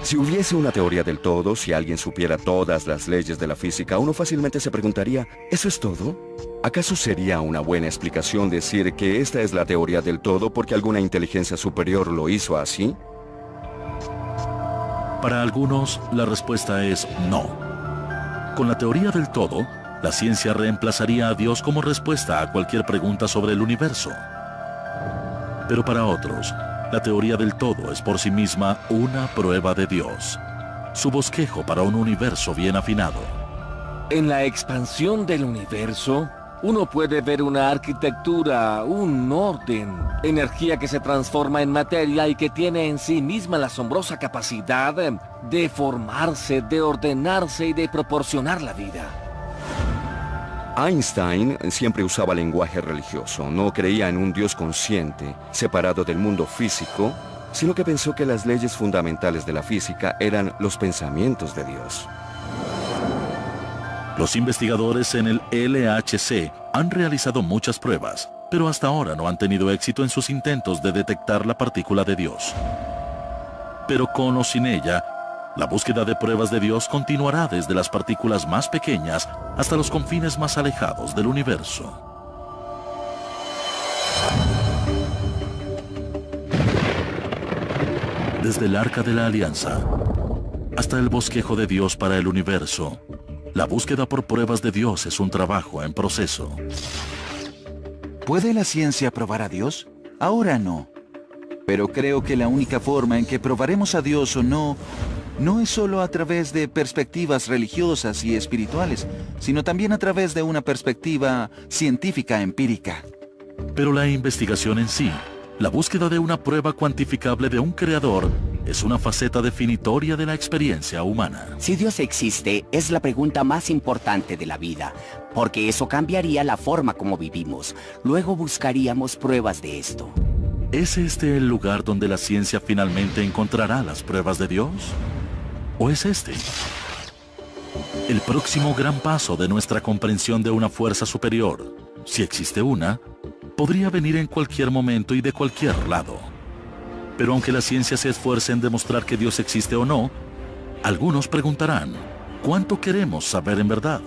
Si hubiese una teoría del todo, si alguien supiera todas las leyes de la física, uno fácilmente se preguntaría, ¿eso es todo? ¿Acaso sería una buena explicación decir que esta es la teoría del todo porque alguna inteligencia superior lo hizo así? Para algunos, la respuesta es no. Con la teoría del todo, la ciencia reemplazaría a Dios como respuesta a cualquier pregunta sobre el universo. Pero para otros, la teoría del todo es por sí misma una prueba de Dios, su bosquejo para un universo bien afinado. En la expansión del universo, uno puede ver una arquitectura, un orden, energía que se transforma en materia y que tiene en sí misma la asombrosa capacidad de formarse, de ordenarse y de proporcionar la vida. Einstein siempre usaba lenguaje religioso. No creía en un Dios consciente, separado del mundo físico, sino que pensó que las leyes fundamentales de la física eran los pensamientos de Dios. Los investigadores en el LHC han realizado muchas pruebas, pero hasta ahora no han tenido éxito en sus intentos de detectar la partícula de Dios. Pero con o sin ella, la búsqueda de pruebas de Dios continuará desde las partículas más pequeñas hasta los confines más alejados del universo. Desde el Arca de la Alianza hasta el bosquejo de Dios para el universo, la búsqueda por pruebas de Dios es un trabajo en proceso. ¿Puede la ciencia probar a Dios? Ahora no. Pero creo que la única forma en que probaremos a Dios o no es solo a través de perspectivas religiosas y espirituales, sino también a través de una perspectiva científica empírica. Pero la investigación en sí, la búsqueda de una prueba cuantificable de un creador, es una faceta definitoria de la experiencia humana. Si Dios existe, es la pregunta más importante de la vida, porque eso cambiaría la forma como vivimos. Luego buscaríamos pruebas de esto. ¿Es este el lugar donde la ciencia finalmente encontrará las pruebas de Dios? ¿O es este el próximo gran paso de nuestra comprensión de una fuerza superior? Si existe una, podría venir en cualquier momento y de cualquier lado. Pero aunque la ciencia se esfuerce en demostrar que Dios existe o no, algunos preguntarán, ¿cuánto queremos saber en verdad?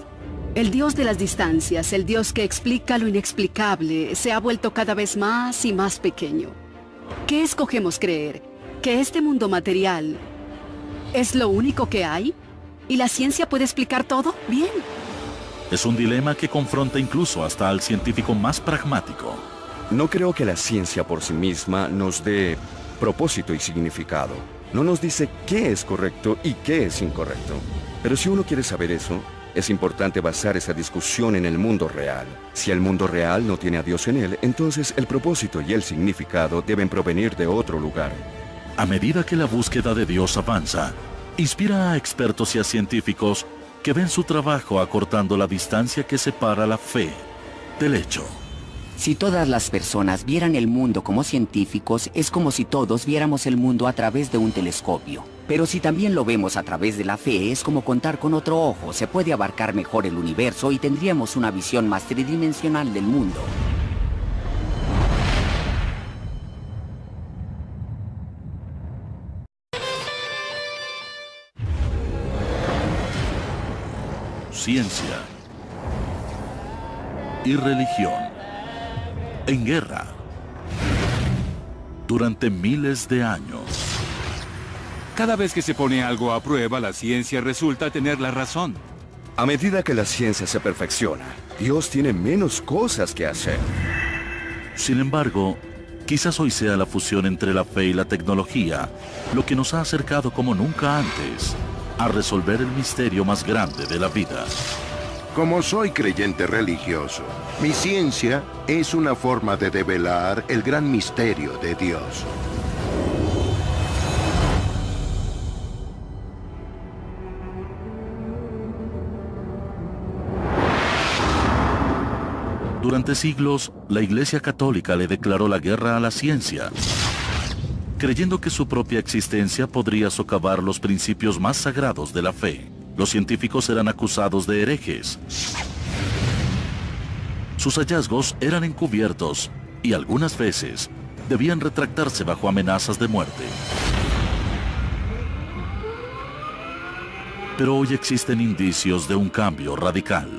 El Dios de las distancias, el Dios que explica lo inexplicable, se ha vuelto cada vez más y más pequeño. ¿Qué escogemos creer? ¿Que este mundo material es lo único que hay? ¿Y la ciencia puede explicar todo? Bien. Es un dilema que confronta incluso hasta al científico más pragmático. No creo que la ciencia por sí misma nos dé propósito y significado. No nos dice qué es correcto y qué es incorrecto. Pero si uno quiere saber eso, es importante basar esa discusión en el mundo real. Si el mundo real no tiene a Dios en él, entonces el propósito y el significado deben provenir de otro lugar. A medida que la búsqueda de Dios avanza, inspira a expertos y a científicos que ven su trabajo acortando la distancia que separa la fe del hecho. Si todas las personas vieran el mundo como científicos, es como si todos viéramos el mundo a través de un telescopio. Pero si también lo vemos a través de la fe, es como contar con otro ojo. Se puede abarcar mejor el universo y tendríamos una visión más tridimensional del mundo. Ciencia y religión en guerra durante miles de años. Cada vez que se pone algo a prueba, la ciencia resulta tener la razón. A medida que la ciencia se perfecciona, Dios tiene menos cosas que hacer. Sin embargo, quizás hoy sea la fusión entre la fe y la tecnología lo que nos ha acercado como nunca antes a resolver el misterio más grande de la vida. Como soy creyente religioso, mi ciencia es una forma de develar el gran misterio de Dios. Durante siglos, la Iglesia Católica le declaró la guerra a la ciencia, creyendo que su propia existencia podría socavar los principios más sagrados de la fe. Los científicos eran acusados de herejes. Sus hallazgos eran encubiertos y algunas veces debían retractarse bajo amenazas de muerte. Pero hoy existen indicios de un cambio radical.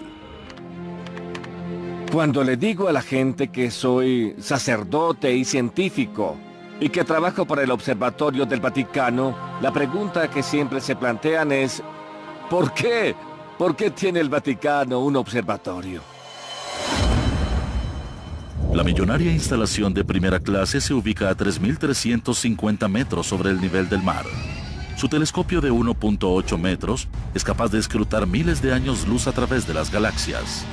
Cuando le digo a la gente que soy sacerdote y científico y que trabajo para el Observatorio del Vaticano, la pregunta que siempre se plantean es: ¿por qué? ¿Por qué tiene el Vaticano un observatorio? La millonaria instalación de primera clase se ubica a 3.350 metros sobre el nivel del mar. Su telescopio de 1.8 metros es capaz de escrutar miles de años luz a través de las galaxias.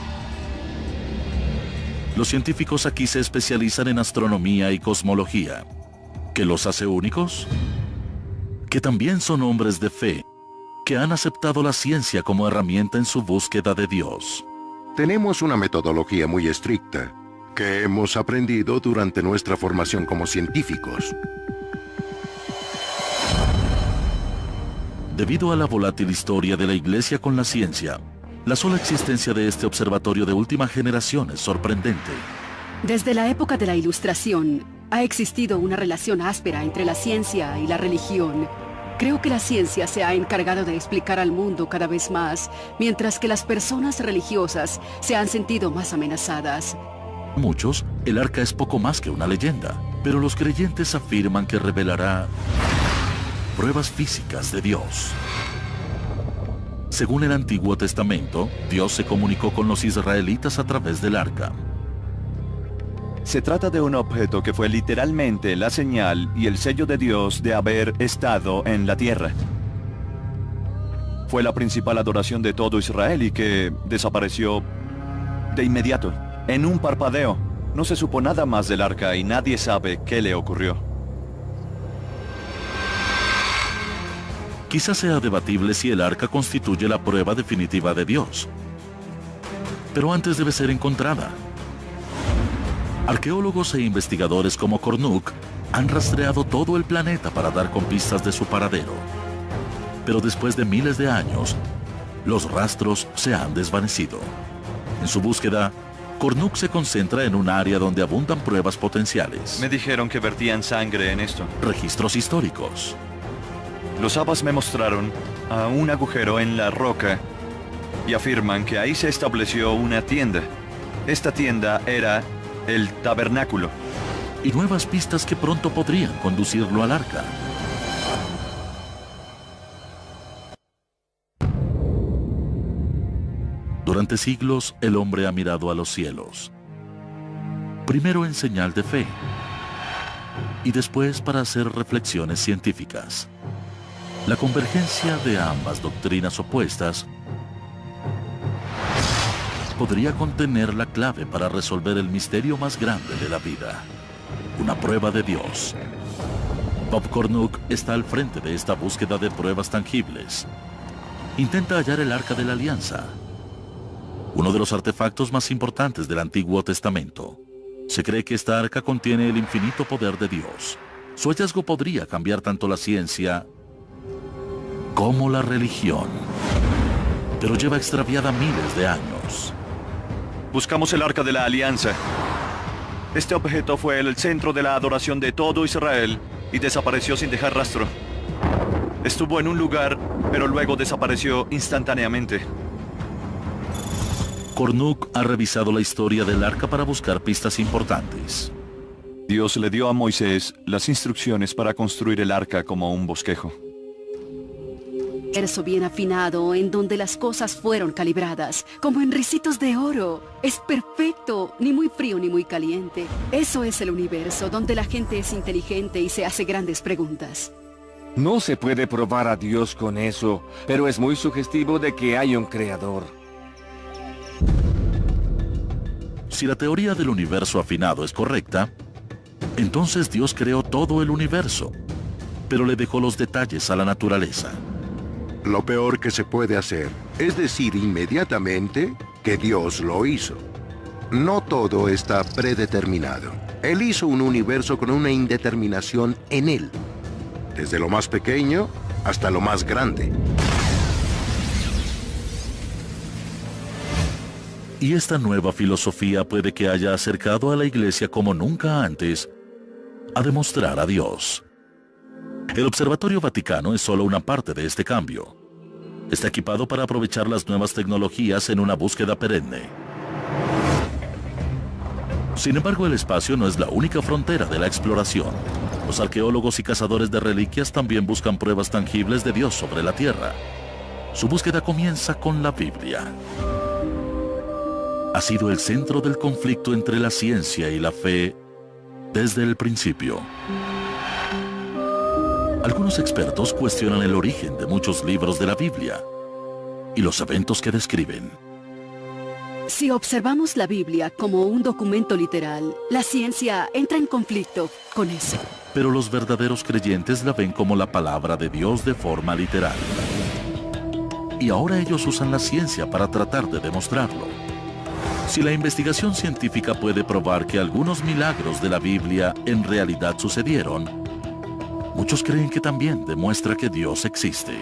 Los científicos aquí se especializan en astronomía y cosmología. ¿Qué los hace únicos? Que también son hombres de fe, que han aceptado la ciencia como herramienta en su búsqueda de Dios. Tenemos una metodología muy estricta que hemos aprendido durante nuestra formación como científicos. Debido a la volátil historia de la Iglesia con la ciencia, la sola existencia de este observatorio de última generación es sorprendente. Desde la época de la Ilustración, ha existido una relación áspera entre la ciencia y la religión. Creo que la ciencia se ha encargado de explicar al mundo cada vez más, mientras que las personas religiosas se han sentido más amenazadas. Muchos, el arca es poco más que una leyenda, pero los creyentes afirman que revelará pruebas físicas de Dios. Según el Antiguo Testamento, Dios se comunicó con los israelitas a través del arca. Se trata de un objeto que fue literalmente la señal y el sello de Dios de haber estado en la tierra. Fue la principal adoración de todo Israel y que desapareció de inmediato. En un parpadeo, no se supo nada más del arca y nadie sabe qué le ocurrió. Quizás sea debatible si el arca constituye la prueba definitiva de Dios. Pero antes debe ser encontrada. Arqueólogos e investigadores como Kornuk han rastreado todo el planeta para dar con pistas de su paradero. Pero después de miles de años, los rastros se han desvanecido. En su búsqueda, Kornuk se concentra en un área donde abundan pruebas potenciales. Me dijeron que vertían sangre en esto. Registros históricos. Los abas me mostraron a un agujero en la roca y afirman que ahí se estableció una tienda. Esta tienda era el tabernáculo. Y nuevas pistas que pronto podrían conducirlo al arca. Durante siglos, el hombre ha mirado a los cielos. Primero en señal de fe. Y después para hacer reflexiones científicas. La convergencia de ambas doctrinas opuestas podría contener la clave para resolver el misterio más grande de la vida, una prueba de Dios. Bob Kornuk está al frente de esta búsqueda de pruebas tangibles. Intenta hallar el Arca de la Alianza, uno de los artefactos más importantes del Antiguo Testamento. Se cree que esta arca contiene el infinito poder de Dios. Su hallazgo podría cambiar tanto la ciencia como la religión, pero lleva extraviada miles de años. Buscamos el Arca de la Alianza. Este objeto fue el centro de la adoración de todo Israel y desapareció sin dejar rastro. Estuvo en un lugar, pero luego desapareció instantáneamente. Kornuk ha revisado la historia del arca para buscar pistas importantes. Dios le dio a Moisés las instrucciones para construir el arca como un bosquejo. Verso bien afinado, en donde las cosas fueron calibradas, como en ricitos de oro. Es perfecto, ni muy frío ni muy caliente. Eso es el universo, donde la gente es inteligente y se hace grandes preguntas. No se puede probar a Dios con eso, pero es muy sugestivo de que hay un creador. Si la teoría del universo afinado es correcta, entonces Dios creó todo el universo, pero le dejó los detalles a la naturaleza. Lo peor que se puede hacer es decir inmediatamente que Dios lo hizo. No todo está predeterminado. Él hizo un universo con una indeterminación en él, desde lo más pequeño hasta lo más grande. Y esta nueva filosofía puede que haya acercado a la Iglesia como nunca antes a demostrar a Dios. El Observatorio Vaticano es solo una parte de este cambio. Está equipado para aprovechar las nuevas tecnologías en una búsqueda perenne. Sin embargo, el espacio no es la única frontera de la exploración. Los arqueólogos y cazadores de reliquias también buscan pruebas tangibles de Dios sobre la Tierra. Su búsqueda comienza con la Biblia. Ha sido el centro del conflicto entre la ciencia y la fe desde el principio. Algunos expertos cuestionan el origen de muchos libros de la Biblia y los eventos que describen. Si observamos la Biblia como un documento literal, la ciencia entra en conflicto con eso. Pero los verdaderos creyentes la ven como la palabra de Dios de forma literal. Y ahora ellos usan la ciencia para tratar de demostrarlo. Si la investigación científica puede probar que algunos milagros de la Biblia en realidad sucedieron, muchos creen que también demuestra que Dios existe.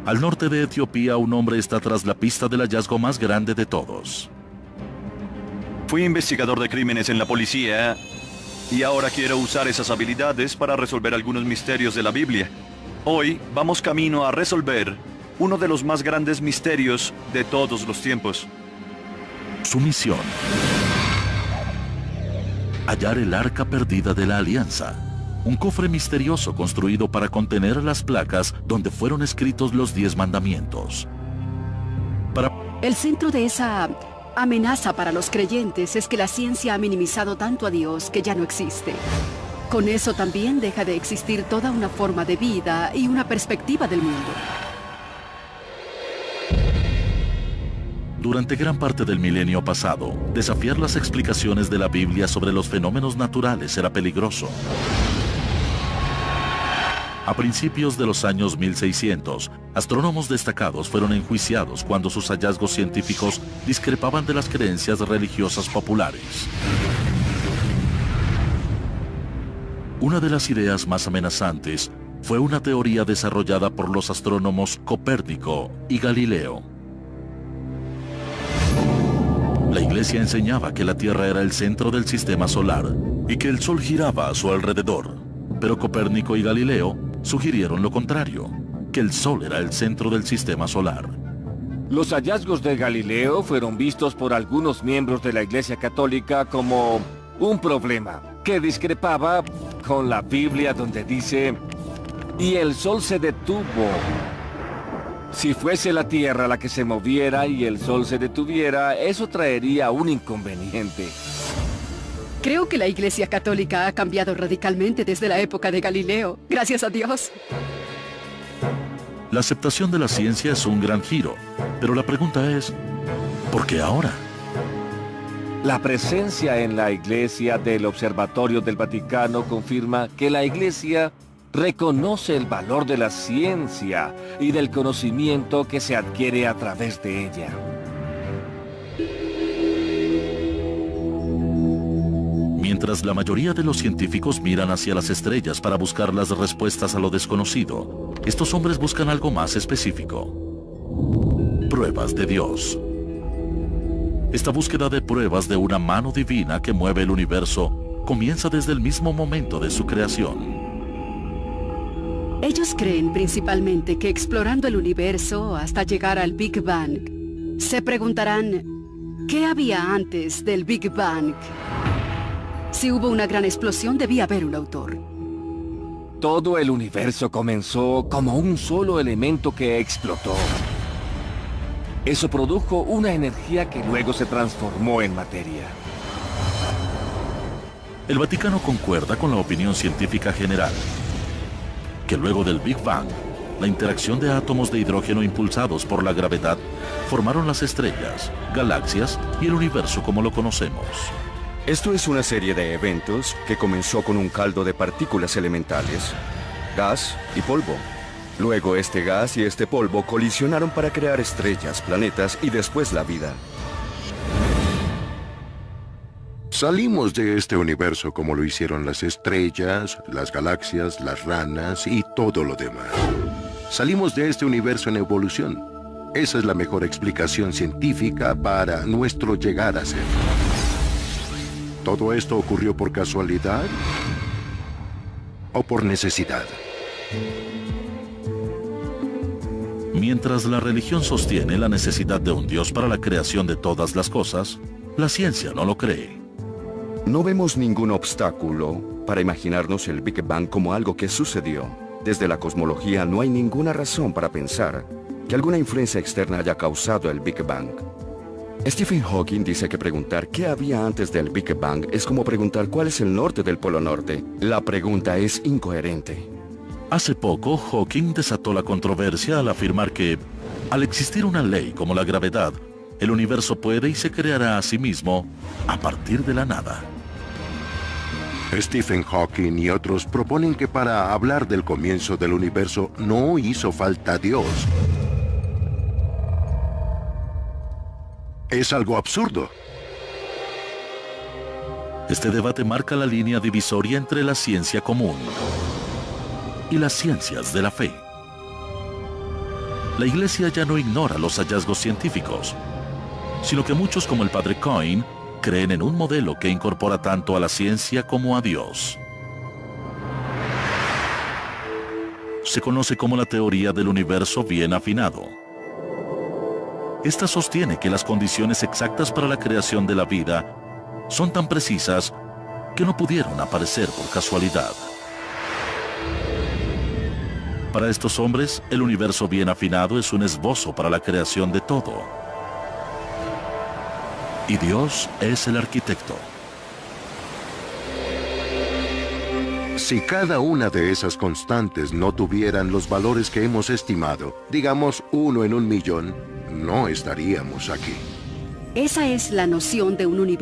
Al norte de Etiopía, un hombre está tras la pista del hallazgo más grande de todos. Fui investigador de crímenes en la policía y ahora quiero usar esas habilidades para resolver algunos misterios de la Biblia. Hoy vamos camino a resolver uno de los más grandes misterios de todos los tiempos. Su misión: hallar el arca perdida de la Alianza, un cofre misterioso construido para contener las placas donde fueron escritos los 10 mandamientos. El centro de esa amenaza para los creyentes es que la ciencia ha minimizado tanto a Dios que ya no existe. Con eso también deja de existir toda una forma de vida y una perspectiva del mundo. Durante gran parte del milenio pasado, desafiar las explicaciones de la Biblia sobre los fenómenos naturales era peligroso. A principios de los años 1600, astrónomos destacados fueron enjuiciados cuando sus hallazgos científicos discrepaban de las creencias religiosas populares. Una de las ideas más amenazantes fue una teoría desarrollada por los astrónomos Copérnico y Galileo. La Iglesia enseñaba que la Tierra era el centro del sistema solar y que el Sol giraba a su alrededor, pero Copérnico y Galileo sugirieron lo contrario, que el Sol era el centro del sistema solar. Los hallazgos de Galileo fueron vistos por algunos miembros de la Iglesia Católica como un problema, que discrepaba con la Biblia donde dice: y el Sol se detuvo. Si fuese la Tierra la que se moviera y el Sol se detuviera, eso traería un inconveniente. Creo que la Iglesia Católica ha cambiado radicalmente desde la época de Galileo. Gracias a Dios. La aceptación de la ciencia es un gran giro, pero la pregunta es, ¿por qué ahora? La presencia en la Iglesia del Observatorio del Vaticano confirma que la Iglesia reconoce el valor de la ciencia y del conocimiento que se adquiere a través de ella. Mientras la mayoría de los científicos miran hacia las estrellas para buscar las respuestas a lo desconocido, estos hombres buscan algo más específico: pruebas de Dios. Esta búsqueda de pruebas de una mano divina que mueve el universo comienza desde el mismo momento de su creación. Ellos creen principalmente que explorando el universo hasta llegar al Big Bang, se preguntarán, ¿qué había antes del Big Bang? Si hubo una gran explosión, debía haber un autor. Todo el universo comenzó como un solo elemento que explotó. Eso produjo una energía que luego se transformó en materia. El Vaticano concuerda con la opinión científica general, que luego del Big Bang, la interacción de átomos de hidrógeno impulsados por la gravedad formaron las estrellas, galaxias y el universo como lo conocemos. Esto es una serie de eventos que comenzó con un caldo de partículas elementales, gas y polvo. Luego este gas y este polvo colisionaron para crear estrellas, planetas y después la vida. Salimos de este universo como lo hicieron las estrellas, las galaxias, las ranas y todo lo demás. Salimos de este universo en evolución. Esa es la mejor explicación científica para nuestro llegar a ser. ¿Todo esto ocurrió por casualidad o por necesidad? Mientras la religión sostiene la necesidad de un Dios para la creación de todas las cosas, la ciencia no lo cree. No vemos ningún obstáculo para imaginarnos el Big Bang como algo que sucedió. Desde la cosmología no hay ninguna razón para pensar que alguna influencia externa haya causado el Big Bang. Stephen Hawking dice que preguntar qué había antes del Big Bang es como preguntar cuál es el norte del Polo Norte. La pregunta es incoherente. Hace poco, Hawking desató la controversia al afirmar que, al existir una ley como la gravedad, el universo puede y se creará a sí mismo a partir de la nada. Stephen Hawking y otros proponen que para hablar del comienzo del universo no hizo falta Dios. Es algo absurdo. Este debate marca la línea divisoria entre la ciencia común y las ciencias de la fe. La Iglesia ya no ignora los hallazgos científicos, sino que muchos como el Padre Coyne creen en un modelo que incorpora tanto a la ciencia como a Dios. Se conoce como la teoría del universo bien afinado. Esta sostiene que las condiciones exactas para la creación de la vida son tan precisas que no pudieron aparecer por casualidad. Para estos hombres, el universo bien afinado es un esbozo para la creación de todo. Y Dios es el arquitecto. Si cada una de esas constantes no tuvieran los valores que hemos estimado, digamos 1 en 1.000.000, no estaríamos aquí. Esa es la noción de un universo